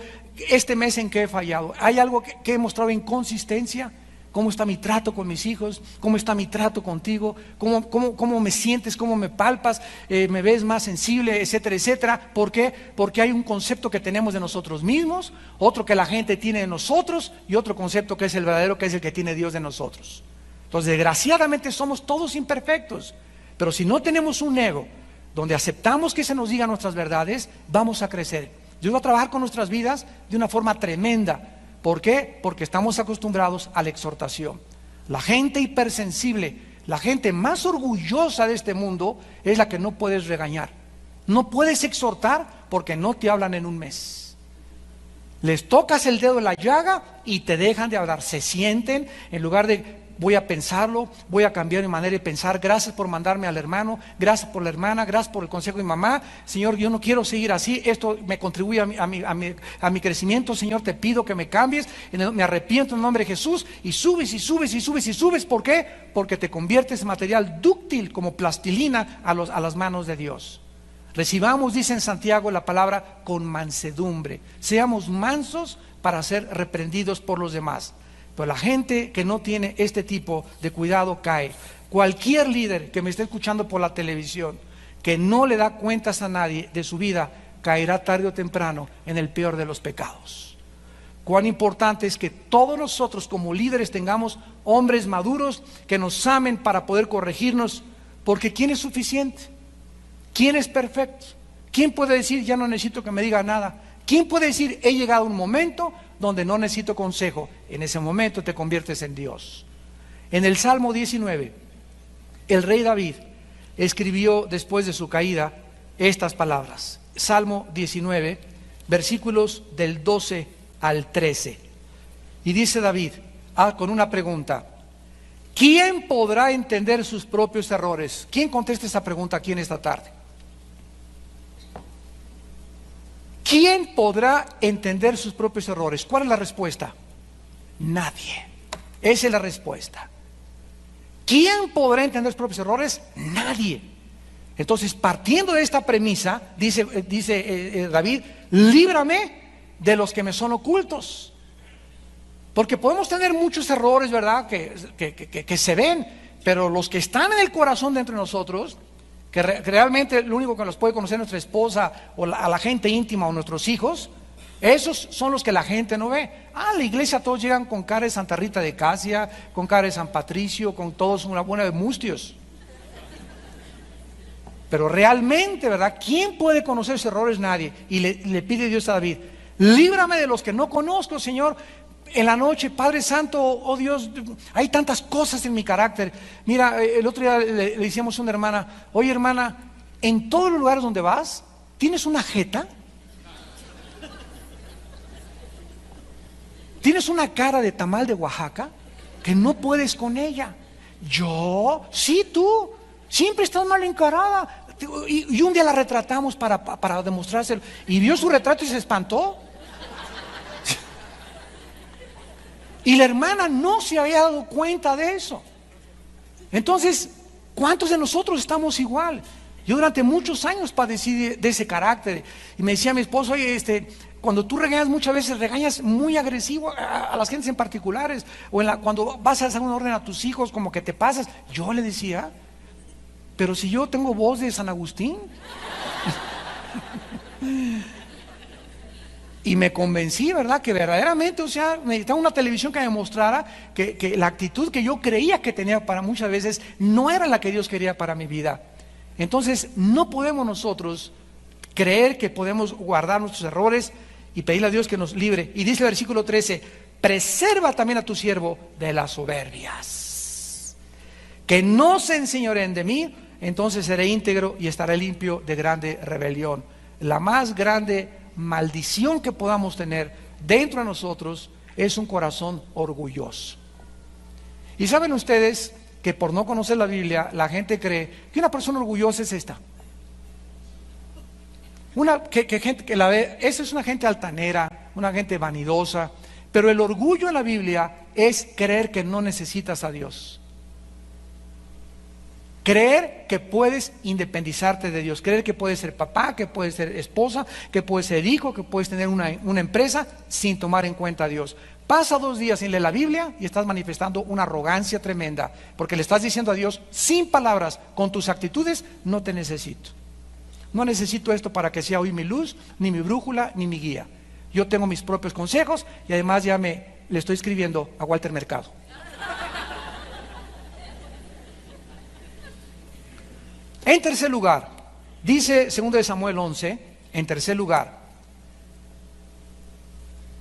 este mes en qué he fallado, ¿hay algo que he mostrado inconsistencia? ¿Cómo está mi trato con mis hijos? ¿Cómo está mi trato contigo? ¿Cómo me sientes? ¿Cómo me palpas? ¿Me ves más sensible? Etcétera, etcétera. ¿Por qué? Porque hay un concepto que tenemos de nosotros mismos, otro que la gente tiene de nosotros, y otro concepto que es el verdadero, que es el que tiene Dios de nosotros. Entonces, desgraciadamente somos todos imperfectos, pero si no tenemos un ego donde aceptamos que se nos digan nuestras verdades, vamos a crecer. Dios va a trabajar con nuestras vidas de una forma tremenda. ¿Por qué? Porque estamos acostumbrados a la exhortación. La gente hipersensible, la gente más orgullosa de este mundo, es la que no puedes regañar. No puedes exhortar porque no te hablan en un mes. Les tocas el dedo en la llaga y te dejan de hablar. Se sienten, en lugar de: voy a pensarlo, voy a cambiar mi manera de pensar, gracias por mandarme al hermano, gracias por la hermana, gracias por el consejo de mi mamá, Señor, yo no quiero seguir así, esto me contribuye a mi crecimiento, Señor, te pido que me cambies, me arrepiento en el nombre de Jesús. Y subes y subes y subes y subes. ¿Por qué? Porque te conviertes en material dúctil, como plastilina a las manos de Dios. Recibamos, dice en Santiago, la palabra con mansedumbre. Seamos mansos para ser reprendidos por los demás. Pero la gente que no tiene este tipo de cuidado cae. Cualquier líder que me esté escuchando por la televisión, que no le da cuentas a nadie de su vida, caerá tarde o temprano en el peor de los pecados. Cuán importante es que todos nosotros como líderes tengamos hombres maduros que nos amen para poder corregirnos, porque ¿quién es suficiente? ¿Quién es perfecto? ¿Quién puede decir: ya no necesito que me diga nada? ¿Quién puede decir: he llegado a un momento donde no necesito consejo? En ese momento te conviertes en Dios. En el Salmo 19, el rey David escribió después de su caída estas palabras. Salmo 19, versículos del 12 al 13. Y dice David, con una pregunta: ¿quién podrá entender sus propios errores? ¿Quién contesta esa pregunta aquí en esta tarde? ¿Quién podrá entender sus propios errores? ¿Cuál es la respuesta? Nadie. Esa es la respuesta. ¿Quién podrá entender sus propios errores? Nadie. Entonces, partiendo de esta premisa, dice David: líbrame de los que me son ocultos. Porque podemos tener muchos errores, ¿verdad? Que se ven, pero los que están en el corazón de entre nosotros, que realmente lo único que los puede conocer nuestra esposa o a la gente íntima o nuestros hijos, esos son los que la gente no ve. A la iglesia todos llegan con cara de Santa Rita de Casia, con cara de San Patricio, con todos una buena de mustios. Pero realmente, ¿verdad? ¿Quién puede conocer esos errores? Nadie. Y le pide Dios a David: líbrame de los que no conozco, Señor. En la noche, Padre Santo, oh Dios, hay tantas cosas en mi carácter. Mira, el otro día le decíamos a una hermana: oye, hermana, en todos los lugares donde vas, ¿tienes una jeta? ¿Tienes una cara de tamal de Oaxaca que no puedes con ella? ¿Yo? Sí, tú. Siempre estás mal encarada. Y un día la retratamos para demostrárselo. Y vio su retrato y se espantó. Y la hermana no se había dado cuenta de eso. Entonces, ¿cuántos de nosotros estamos igual? Yo durante muchos años padecí de ese carácter. Y me decía mi esposo: oye, cuando tú regañas, muchas veces regañas muy agresivo a las gentes en particulares. O cuando vas a hacer una orden a tus hijos, como que te pasas. Yo le decía: pero si yo tengo voz de San Agustín. Y me convencí, ¿verdad? Que verdaderamente, o sea, necesitaba una televisión que me mostrara que la actitud que yo creía que tenía para muchas veces no era la que Dios quería para mi vida. Entonces, no podemos nosotros creer que podemos guardar nuestros errores y pedirle a Dios que nos libre. Y dice el versículo 13: preserva también a tu siervo de las soberbias, que no se enseñoreen de mí, entonces seré íntegro y estaré limpio de grande rebelión. La más grande maldición que podamos tener dentro de nosotros es un corazón orgulloso. Y saben ustedes que por no conocer la Biblia, la gente cree que una persona orgullosa es esta. Gente que la ve, esa es una gente altanera, una gente vanidosa. Pero el orgullo en la Biblia es creer que no necesitas a Dios. Creer que puedes independizarte de Dios, creer que puedes ser papá, que puedes ser esposa, que puedes ser hijo, que puedes tener una empresa sin tomar en cuenta a Dios. Pasa 2 días sin leer la Biblia y estás manifestando una arrogancia tremenda, porque le estás diciendo a Dios sin palabras, con tus actitudes: no te necesito. No necesito esto para que sea hoy mi luz, ni mi brújula, ni mi guía. Yo tengo mis propios consejos y además ya le estoy escribiendo a Walter Mercado. En tercer lugar, dice 2 Samuel 11, en tercer lugar,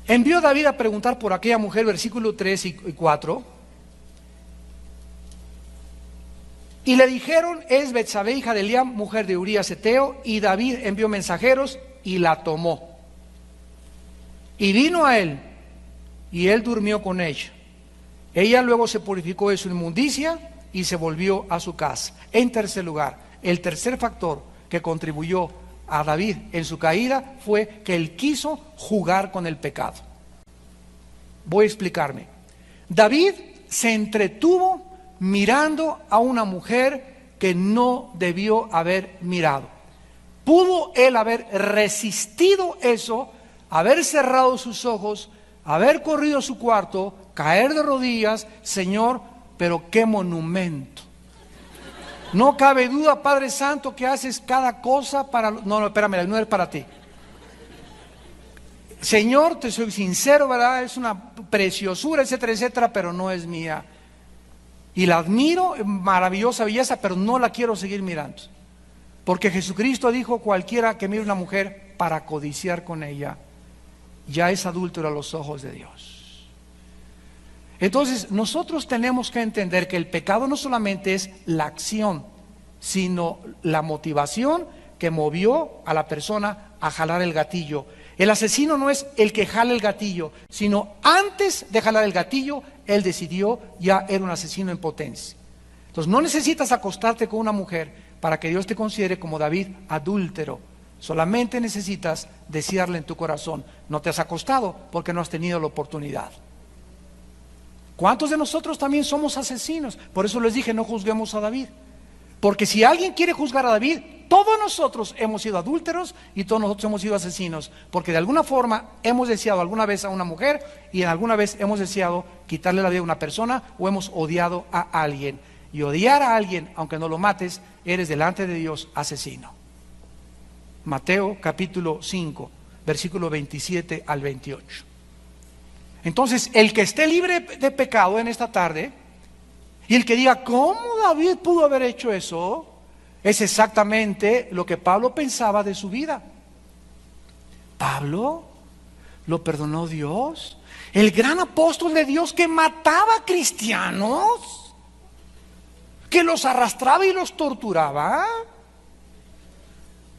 envió David a preguntar por aquella mujer, versículo 3 y 4, y le dijeron: es Betsabé, hija de Eliam, mujer de Urías Heteo. Y David envió mensajeros y la tomó. Y vino a él, y él durmió con ella. Ella luego se purificó de su inmundicia y se volvió a su casa. En tercer lugar, el tercer factor que contribuyó a David en su caída fue que él quiso jugar con el pecado. Voy a explicarme. David se entretuvo mirando a una mujer que no debió haber mirado. Pudo él haber resistido eso, haber cerrado sus ojos, haber corrido a su cuarto, caer de rodillas: Señor, pero qué monumento. No cabe duda, Padre Santo, que haces cada cosa para... No, espérame, no es para ti. Señor, te soy sincero, ¿verdad? Es una preciosura, etcétera, etcétera, pero no es mía. Y la admiro, maravillosa belleza, pero no la quiero seguir mirando. Porque Jesucristo dijo: cualquiera que mire una mujer para codiciar con ella, ya es adúltero a los ojos de Dios. Entonces, nosotros tenemos que entender que el pecado no solamente es la acción, sino la motivación que movió a la persona a jalar el gatillo. El asesino no es el que jala el gatillo, sino antes de jalar el gatillo, él decidió, ya era un asesino en potencia. Entonces, no necesitas acostarte con una mujer para que Dios te considere como David adúltero. Solamente necesitas desearle en tu corazón. No te has acostado porque no has tenido la oportunidad. ¿Cuántos de nosotros también somos asesinos? Por eso les dije: no juzguemos a David. Porque si alguien quiere juzgar a David, todos nosotros hemos sido adúlteros y todos nosotros hemos sido asesinos, porque de alguna forma hemos deseado alguna vez a una mujer y en alguna vez hemos deseado quitarle la vida a una persona o hemos odiado a alguien. Y odiar a alguien, aunque no lo mates, eres delante de Dios asesino. Mateo capítulo 5, versículo 27 al 28. Entonces, el que esté libre de pecado en esta tarde y el que diga, ¿cómo David pudo haber hecho eso? Es exactamente lo que Pablo pensaba de su vida. Pablo lo perdonó Dios, el gran apóstol de Dios que mataba cristianos, que los arrastraba y los torturaba.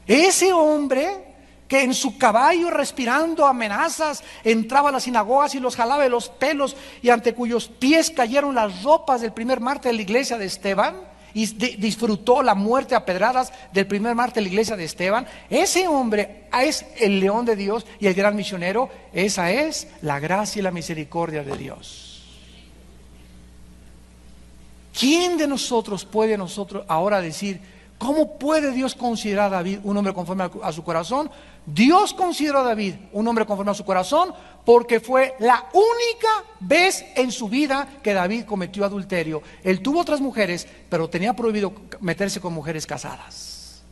Ese hombre que en su caballo, respirando amenazas, entraba a las sinagogas y los jalaba de los pelos, y ante cuyos pies cayeron las ropas del primer mártir de la iglesia de Esteban, y disfrutó la muerte a pedradas del primer mártir de la iglesia de Esteban. Ese hombre es el león de Dios y el gran misionero. Esa es la gracia y la misericordia de Dios. ¿Quién de nosotros puede ahora decir, cómo puede Dios considerar a David un hombre conforme a su corazón? Dios consideró a David un hombre conforme a su corazón porque fue la única vez en su vida que David cometió adulterio. Él tuvo otras mujeres, pero tenía prohibido meterse con mujeres casadas.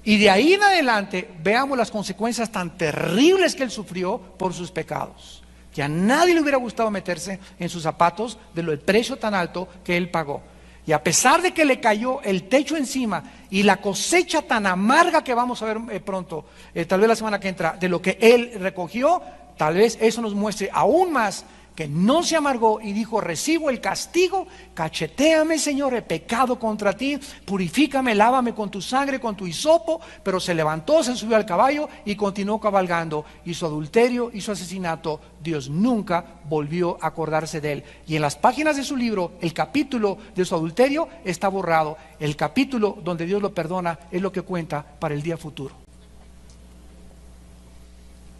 Y de ahí en adelante veamos las consecuencias tan terribles que él sufrió por sus pecados. Que a nadie le hubiera gustado meterse en sus zapatos del precio tan alto que él pagó. Y a pesar de que le cayó el techo encima y la cosecha tan amarga que vamos a ver pronto, tal vez la semana que entra, de lo que él recogió, tal vez eso nos muestre aún más que no se amargó y dijo, recibo el castigo, cachetéame Señor, he pecado contra ti, purifícame, lávame con tu sangre, con tu hisopo. Pero se levantó, se subió al caballo y continuó cabalgando. Y su adulterio y su asesinato, Dios nunca volvió a acordarse de él. Y en las páginas de su libro, el capítulo de su adulterio está borrado. El capítulo donde Dios lo perdona es lo que cuenta para el día futuro.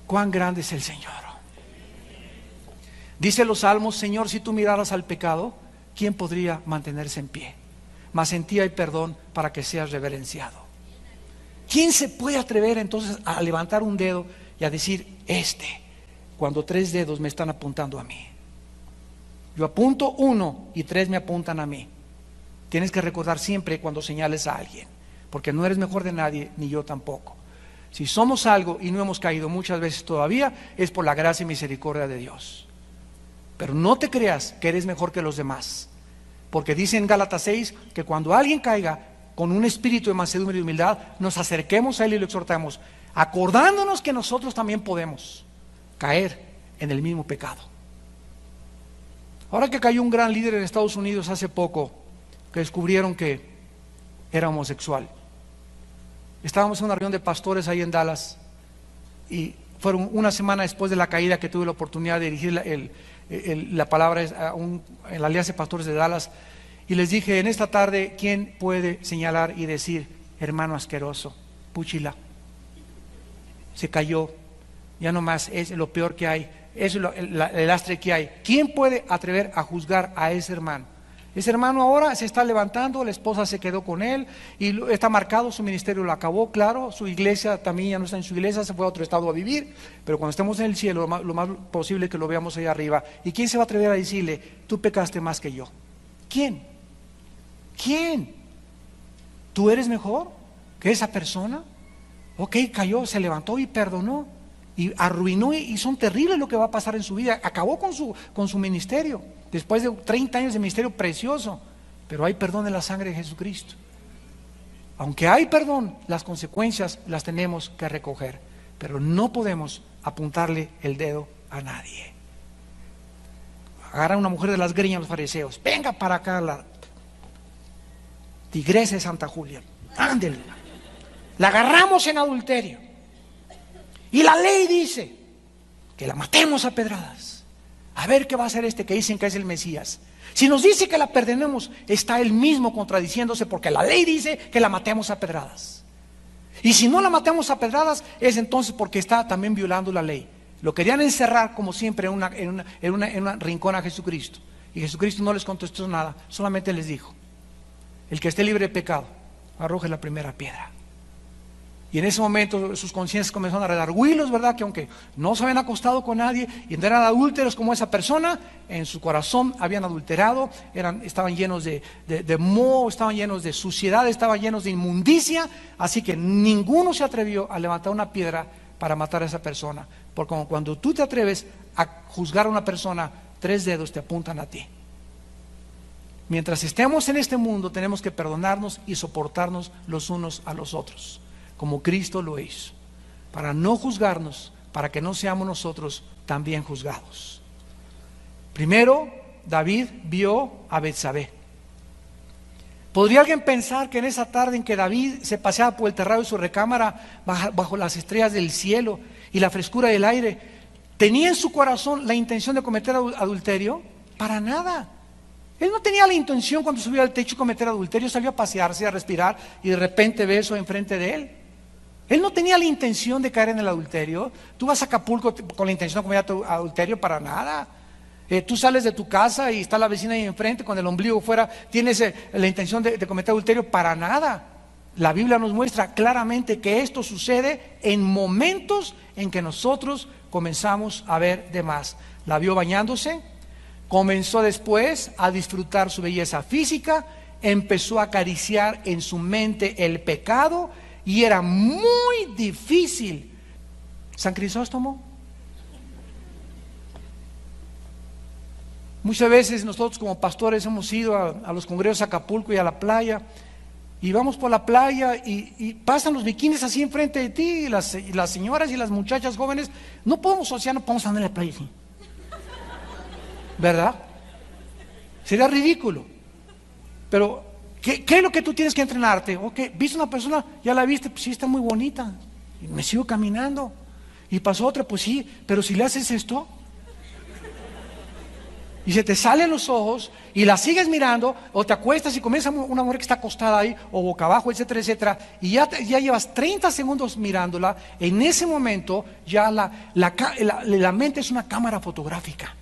¿Cuán grande es el Señor? Dice los salmos, Señor, si tú miraras al pecado, ¿quién podría mantenerse en pie? Mas en ti hay perdón para que seas reverenciado. ¿Quién se puede atrever entonces a levantar un dedo y a decir, cuando 3 dedos me están apuntando a mí? Yo apunto 1 y 3 me apuntan a mí. Tienes que recordar siempre cuando señales a alguien, porque no eres mejor de nadie, ni yo tampoco. Si somos algo y no hemos caído muchas veces todavía, es por la gracia y misericordia de Dios. Pero no te creas que eres mejor que los demás, porque dice en Gálatas 6 que cuando alguien caiga, con un espíritu de mansedumbre y humildad, nos acerquemos a él y lo exhortamos, acordándonos que nosotros también podemos caer en el mismo pecado. Ahora que cayó un gran líder en Estados Unidos hace poco, que descubrieron que era homosexual. Estábamos en una reunión de pastores ahí en Dallas, y fueron una semana después de la caída que tuve la oportunidad de dirigir la palabra en la Alianza de Pastores de Dallas, y les dije, en esta tarde, ¿quién puede señalar y decir, hermano asqueroso, púchila, se cayó, ya no más, es lo peor que hay, es el lastre que hay? ¿Quién puede atrever a juzgar a ese hermano? Ese hermano ahora se está levantando, la esposa se quedó con él y está marcado, su ministerio lo acabó, claro, su iglesia también ya no está en su iglesia, se fue a otro estado a vivir, pero cuando estemos en el cielo lo más posible que lo veamos ahí arriba. ¿Y quién se va a atrever a decirle, tú pecaste más que yo? ¿Quién? ¿Quién? ¿Tú eres mejor que esa persona? Ok, cayó, se levantó y perdonó y arruinó, y son terribles lo que va a pasar en su vida. Acabó con su ministerio después de 30 años de ministerio precioso, pero hay perdón en la sangre de Jesucristo. Aunque hay perdón, las consecuencias las tenemos que recoger, pero no podemos apuntarle el dedo a nadie. Agarra a una mujer de las greñas los fariseos, venga para acá la tigresa de Santa Julia, ándele, la agarramos en adulterio y la ley dice que la matemos a pedradas. A ver qué va a hacer que dicen que es el Mesías. Si nos dice que la perdonemos, está él mismo contradiciéndose, porque la ley dice que la matemos a pedradas. Y si no la matemos a pedradas, es entonces porque está también violando la ley. Lo querían encerrar, como siempre, en un rincón a Jesucristo. Y Jesucristo no les contestó nada, solamente les dijo, el que esté libre de pecado, arroje la primera piedra. Y en ese momento sus conciencias comenzaron a redarguirlos, ¿verdad? Que aunque no se habían acostado con nadie y no eran adúlteros como esa persona, en su corazón habían adulterado, estaban llenos de moho, estaban llenos de suciedad, estaban llenos de inmundicia. Así que ninguno se atrevió a levantar una piedra para matar a esa persona. Porque cuando tú te atreves a juzgar a una persona, 3 dedos te apuntan a ti. Mientras estemos en este mundo, tenemos que perdonarnos y soportarnos los unos a los otros, como Cristo lo hizo, para no juzgarnos, para que no seamos nosotros también juzgados. Primero, David vio a Betsabé. ¿Podría alguien pensar que en esa tarde en que David se paseaba por el terrado de su recámara bajo las estrellas del cielo y la frescura del aire, tenía en su corazón la intención de cometer adulterio? Para nada. Él no tenía la intención cuando subió al techo de cometer adulterio, salió a pasearse, a respirar y de repente ve eso enfrente de él. Él no tenía la intención de caer en el adulterio. Tú vas a Acapulco con la intención de cometer adulterio, para nada. Tú sales de tu casa y está la vecina ahí enfrente con el ombligo fuera, tienes la intención de cometer adulterio, para nada. La Biblia nos muestra claramente que esto sucede en momentos en que nosotros comenzamos a ver de más. La vio bañándose, comenzó después a disfrutar su belleza física, empezó a acariciar en su mente el pecado y era muy difícil. San Crisóstomo. Muchas veces nosotros como pastores hemos ido a los congresos de Acapulco y a la playa, y vamos por la playa y pasan los bikinis así enfrente de ti, y las señoras y las muchachas jóvenes. No podemos andar en la playa así, ¿verdad? Sería ridículo. Pero ¿qué es lo que tú tienes que entrenarte? Ok, viste una persona, ya la viste, pues sí, está muy bonita, y me sigo caminando. Y pasó otra, pues sí, pero si le haces esto y se te salen los ojos y la sigues mirando, o te acuestas y comienza una mujer que está acostada ahí, o boca abajo, etcétera, etcétera, y ya llevas 30 segundos mirándola. En ese momento ya la mente es una cámara fotográfica.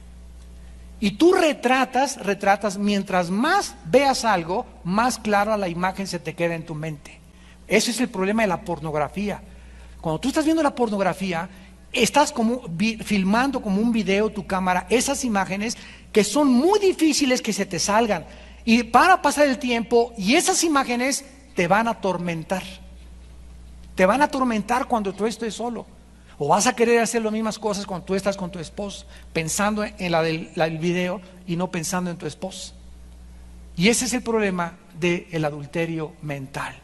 Y tú retratas, mientras más veas algo, más clara la imagen se te queda en tu mente. Ese es el problema de la pornografía. Cuando tú estás viendo la pornografía, estás filmando como un video tu cámara esas imágenes que son muy difíciles que se te salgan. Y para pasar el tiempo, y esas imágenes te van a atormentar. Te van a atormentar cuando tú estés solo. O vas a querer hacer las mismas cosas cuando tú estás con tu esposa, pensando en la del video y no pensando en tu esposa. Y ese es el problema del adulterio mental.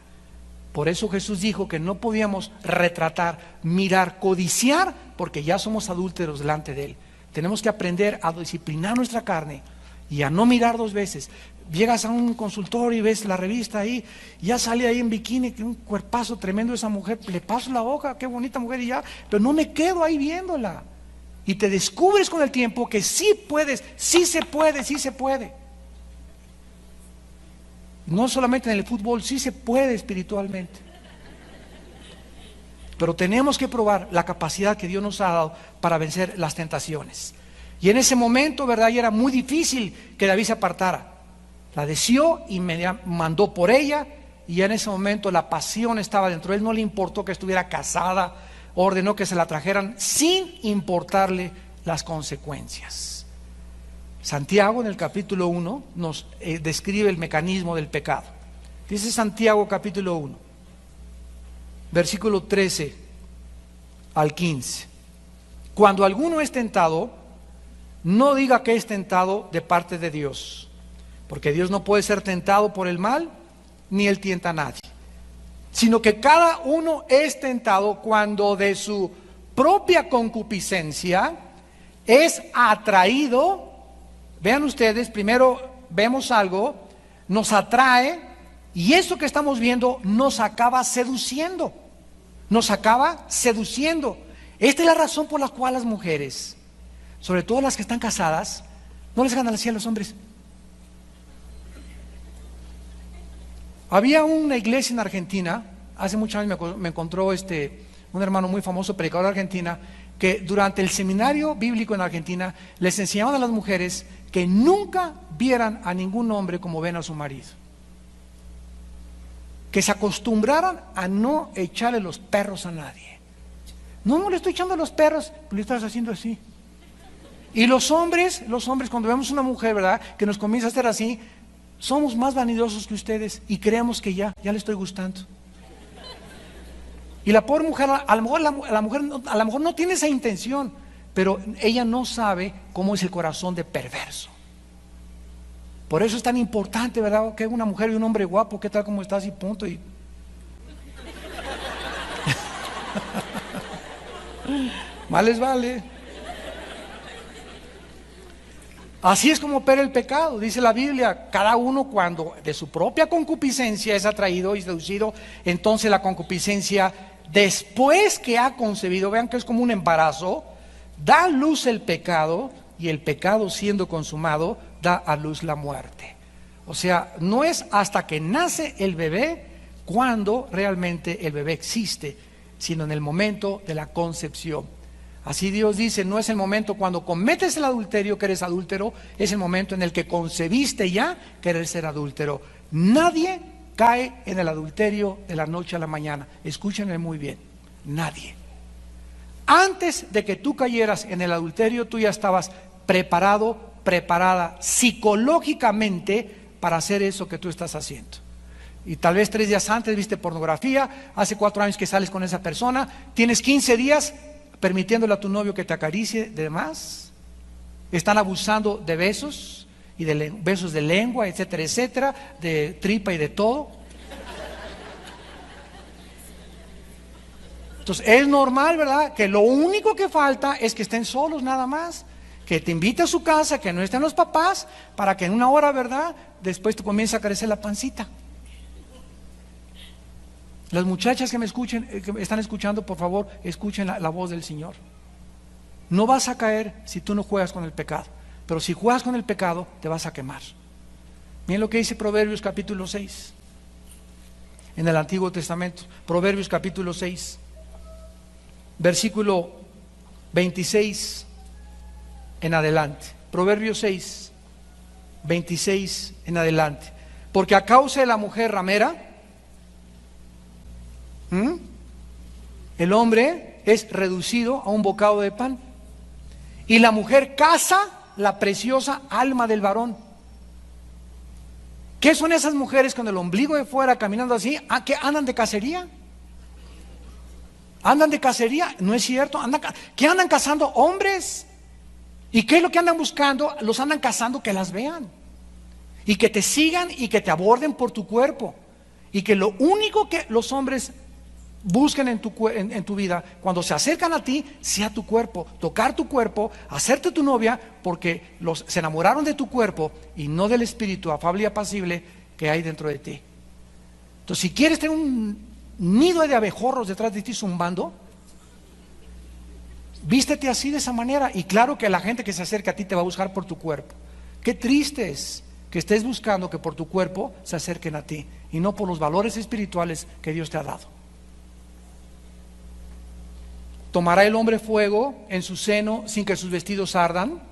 Por eso Jesús dijo que no podíamos retratar, mirar, codiciar, porque ya somos adúlteros delante de Él. Tenemos que aprender a disciplinar nuestra carne y a no mirar 2 veces. Llegas a un consultorio y ves la revista ahí, ya sale ahí en bikini, que un cuerpazo tremendo esa mujer, le paso la hoja, qué bonita mujer, y ya, pero no me quedo ahí viéndola. Y te descubres con el tiempo que sí puedes, sí se puede, sí se puede. No solamente en el fútbol, sí se puede espiritualmente. Pero tenemos que probar la capacidad que Dios nos ha dado para vencer las tentaciones. Y en ese momento, ¿verdad? Y era muy difícil que David se apartara. La deseó y me mandó por ella, y ya en ese momento la pasión estaba dentro de él. No le importó que estuviera casada, ordenó que se la trajeran sin importarle las consecuencias. Santiago en el capítulo 1 nos describe el mecanismo del pecado. Dice Santiago capítulo 1, versículo 13 al 15. Cuando alguno es tentado, no diga que es tentado de parte de Dios, porque Dios no puede ser tentado por el mal, ni Él tienta a nadie, sino que cada uno es tentado cuando de su propia concupiscencia es atraído. Vean ustedes, primero vemos algo, nos atrae, y eso que estamos viendo nos acaba seduciendo. Nos acaba seduciendo. Esta es la razón por la cual las mujeres, sobre todo las que están casadas, no les ganan así a los hombres. Había una iglesia en Argentina, hace muchos años me encontró un hermano muy famoso, predicador de Argentina, que durante el seminario bíblico en Argentina les enseñaban a las mujeres que nunca vieran a ningún hombre como ven a su marido. que se acostumbraran a no echarle los perros a nadie. No le estoy echando los perros, le estás haciendo así. Y los hombres cuando vemos una mujer, ¿verdad?, que nos comienza a hacer así, somos más vanidosos que ustedes y creemos que ya le estoy gustando. Y la pobre mujer, a lo mejor no tiene esa intención, pero ella no sabe cómo es el corazón de perverso. Por eso es tan importante, ¿verdad?, que una mujer y un hombre guapo, ¿qué tal, cómo estás? Y punto. Y más les vale. Así es como opera el pecado, dice la Biblia. Cada uno, cuando de su propia concupiscencia es atraído y seducido, entonces la concupiscencia, después que ha concebido, vean que es como un embarazo, da a luz el pecado, y el pecado, siendo consumado, da a luz la muerte. O sea, no es hasta que nace el bebé cuando realmente el bebé existe, sino en el momento de la concepción. Así Dios dice, no es el momento cuando cometes el adulterio que eres adúltero, es el momento en el que concebiste ya que eres ser adúltero. Nadie cae en el adulterio de la noche a la mañana. Escúchenme muy bien, nadie. Antes de que tú cayeras en el adulterio, tú ya estabas preparada psicológicamente para hacer eso que tú estás haciendo. Y tal vez 3 días antes viste pornografía, hace 4 años que sales con esa persona, tienes 15 días permitiéndole a tu novio que te acaricie de más, están abusando de besos y de besos de lengua, etcétera, etcétera, de tripa y de todo. Entonces es normal, ¿verdad?, que lo único que falta es que estén solos nada más, que te invite a su casa, que no estén los papás, para que en una hora, ¿verdad?, después te comience a crecer la pancita. Las muchachas que me escuchen, que están escuchando, por favor, escuchen la voz del Señor. No vas a caer si tú no juegas con el pecado, pero si juegas con el pecado, te vas a quemar. Miren lo que dice Proverbios capítulo 6, en el Antiguo Testamento. Proverbios capítulo 6, versículo 26 en adelante. Proverbios 6, 26 en adelante. Porque a causa de la mujer ramera, el hombre es reducido a un bocado de pan, y la mujer caza la preciosa alma del varón. ¿Qué son esas mujeres con el ombligo de fuera caminando así? ¿Que andan de cacería? ¿Andan de cacería? No es cierto. ¿Qué andan cazando? Hombres. ¿Y qué es lo que andan buscando? Los andan cazando que las vean y que te sigan y que te aborden por tu cuerpo, y que lo único que los hombres busquen en tu vida, cuando se acercan a ti, sea tu cuerpo, tocar tu cuerpo, hacerte tu novia, porque se enamoraron de tu cuerpo y no del espíritu afable y apacible que hay dentro de ti. Entonces, si quieres tener un nido de abejorros detrás de ti zumbando, vístete así, de esa manera, y claro que la gente que se acerca a ti te va a buscar por tu cuerpo. Qué triste es que estés buscando que por tu cuerpo se acerquen a ti y no por los valores espirituales que Dios te ha dado. ¿Tomará el hombre fuego en su seno sin que sus vestidos ardan?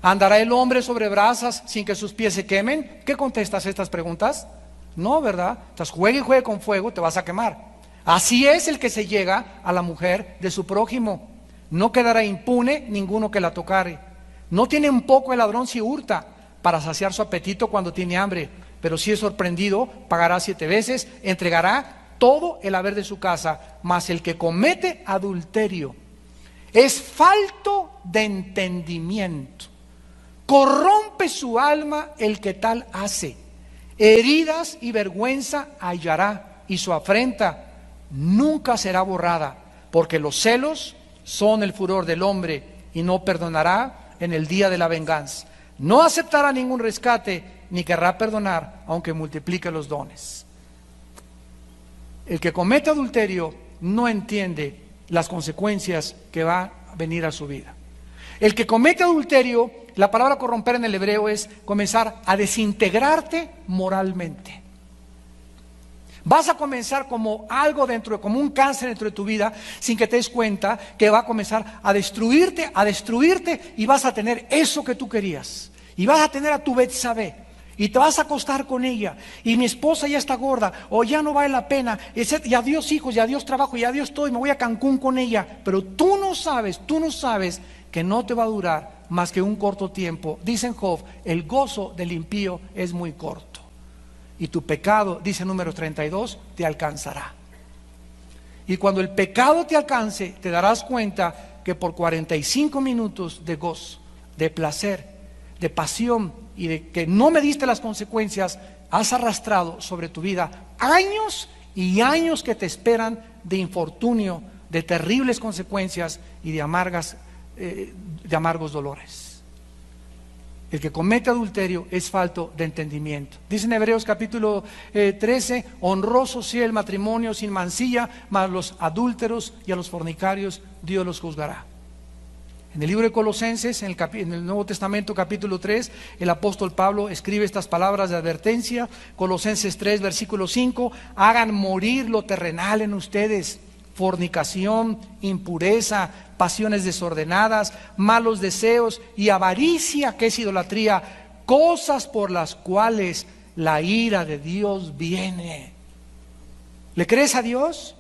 ¿Andará el hombre sobre brasas sin que sus pies se quemen? ¿Qué contestas a estas preguntas? No, ¿verdad? Entonces juegue y juegue con fuego, te vas a quemar. Así es el que se llega a la mujer de su prójimo. No quedará impune ninguno que la tocare. No tiene un poco el ladrón si hurta, para saciar su apetito cuando tiene hambre, pero si es sorprendido, pagará 7 veces, entregará todo el haber de su casa. Mas el que comete adulterio es falto de entendimiento, corrompe su alma el que tal hace. Heridas y vergüenza hallará, y su afrenta nunca será borrada, porque los celos son el furor del hombre, y no perdonará en el día de la venganza. No aceptará ningún rescate, ni querrá perdonar, aunque multiplique los dones. El que comete adulterio no entiende las consecuencias que va a venir a su vida. El que comete adulterio, la palabra corromper en el hebreo es comenzar a desintegrarte moralmente. Vas a comenzar como algo como un cáncer dentro de tu vida, sin que te des cuenta, que va a comenzar a destruirte, y vas a tener eso que tú querías, y vas a tener a tu Betsabé, y te vas a acostar con ella, y mi esposa ya está gorda, o ya no vale la pena, y adiós hijos, y adiós trabajo, y adiós todo, y me voy a Cancún con ella, pero tú no sabes que no te va a durar más que un corto tiempo. Dice en Job, el gozo del impío es muy corto, y tu pecado, dice Números 32, te alcanzará. Y cuando el pecado te alcance, te darás cuenta que por 45 minutos de gozo, de placer, de pasión y de que no mediste las consecuencias, has arrastrado sobre tu vida años y años que te esperan de infortunio, de terribles consecuencias y de amargos dolores. El que comete adulterio es falto de entendimiento. Dice en Hebreos capítulo 13, honroso sea el matrimonio sin mancilla, mas los adúlteros y a los fornicarios Dios los juzgará. En el libro de Colosenses, en el Nuevo Testamento capítulo 3, el apóstol Pablo escribe estas palabras de advertencia. Colosenses 3, versículo 5, hagan morir lo terrenal en ustedes: fornicación, impureza, pasiones desordenadas, malos deseos y avaricia, que es idolatría, cosas por las cuales la ira de Dios viene. ¿Le crees a Dios?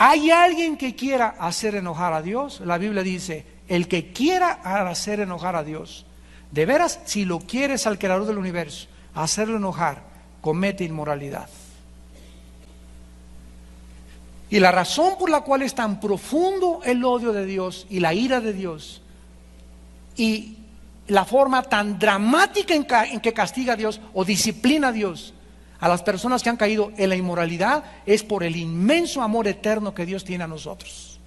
¿Hay alguien que quiera hacer enojar a Dios? La Biblia dice, el que quiera hacer enojar a Dios, de veras, si lo quieres al creador del universo, hacerlo enojar, comete inmoralidad. Y la razón por la cual es tan profundo el odio de Dios y la ira de Dios, y la forma tan dramática en que castiga a Dios o disciplina a Dios a las personas que han caído en la inmoralidad, es por el inmenso amor eterno que Dios tiene a nosotros.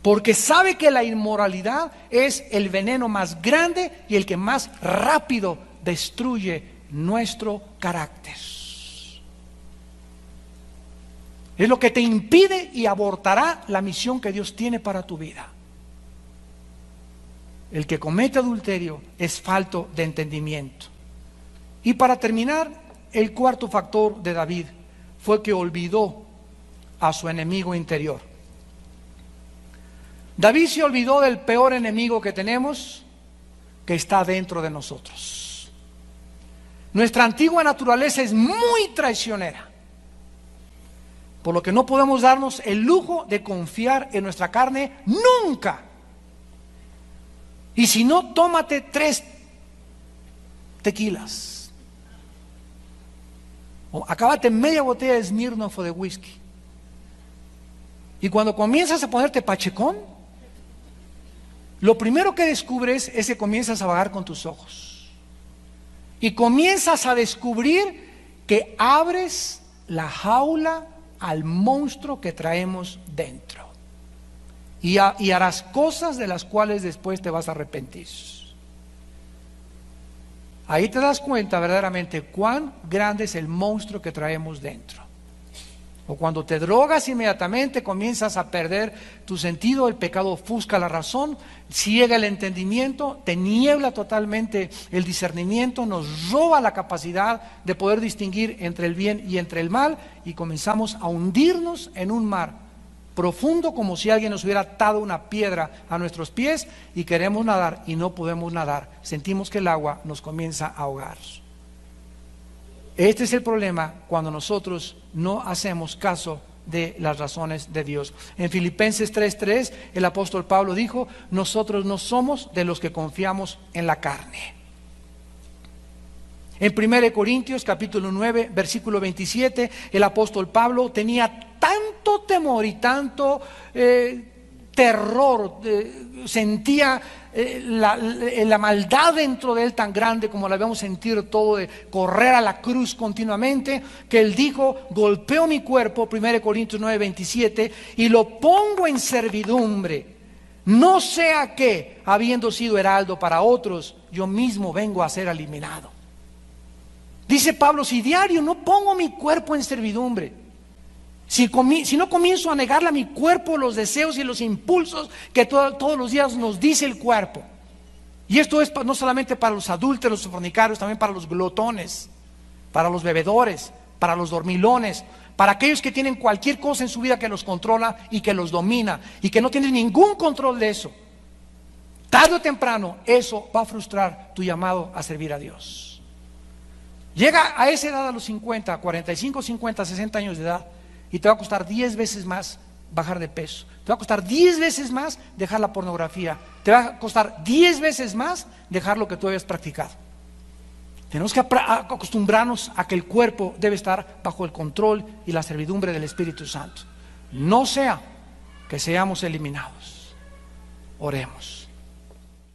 Porque sabe que la inmoralidad es el veneno más grande y el que más rápido destruye nuestro carácter. Es lo que te impide y abortará la misión que Dios tiene para tu vida. El que comete adulterio es falto de entendimiento. Y para terminar, el cuarto factor de David fue que olvidó a su enemigo interior. David se olvidó del peor enemigo que tenemos, que está dentro de nosotros. Nuestra antigua naturaleza es muy traicionera, por lo que no podemos darnos el lujo de confiar en nuestra carne nunca. Y si no, tómate 3 tequilas. O acábate media botella de Smirnoff o de whisky. Y cuando comienzas a ponerte pachecón, lo primero que descubres es que comienzas a vagar con tus ojos. Y comienzas a descubrir que abres la jaula al monstruo que traemos dentro. Y harás cosas de las cuales después te vas a arrepentir. Ahí te das cuenta verdaderamente cuán grande es el monstruo que traemos dentro. O cuando te drogas, inmediatamente comienzas a perder tu sentido, el pecado ofusca la razón, ciega el entendimiento, te niebla totalmente el discernimiento, nos roba la capacidad de poder distinguir entre el bien y entre el mal, y comenzamos a hundirnos en un mar profundo, como si alguien nos hubiera atado una piedra a nuestros pies, y queremos nadar y no podemos nadar. Sentimos que el agua nos comienza a ahogar. Este es el problema cuando nosotros no hacemos caso de las razones de Dios. En Filipenses 3:3 el apóstol Pablo dijo, nosotros no somos de los que confiamos en la carne. En 1 Corintios capítulo 9 versículo 27 el apóstol Pablo tenía tanto temor y tanto terror, sentía la maldad dentro de él tan grande como la vemos sentir todo, de correr a la cruz continuamente, que él dijo, golpeo mi cuerpo, 1 Corintios 9:27, y lo pongo en servidumbre, no sea que, habiendo sido heraldo para otros, yo mismo vengo a ser eliminado. Dice Pablo, si diario no pongo mi cuerpo en servidumbre, si no comienzo a negarle a mi cuerpo los deseos y los impulsos que todos los días nos dice el cuerpo. Y esto es no solamente para los adúlteros, los fornicarios, también para los glotones, para los bebedores, para los dormilones, para aquellos que tienen cualquier cosa en su vida que los controla y que los domina y que no tienen ningún control de eso. Tarde o temprano eso va a frustrar tu llamado a servir a Dios. Llega a esa edad, a los 50, 45, 50, 60 años de edad, y te va a costar 10 veces más bajar de peso. Te va a costar 10 veces más dejar la pornografía. Te va a costar 10 veces más dejar lo que tú habías practicado. Tenemos que acostumbrarnos a que el cuerpo debe estar bajo el control y la servidumbre del Espíritu Santo. No sea que seamos eliminados. Oremos.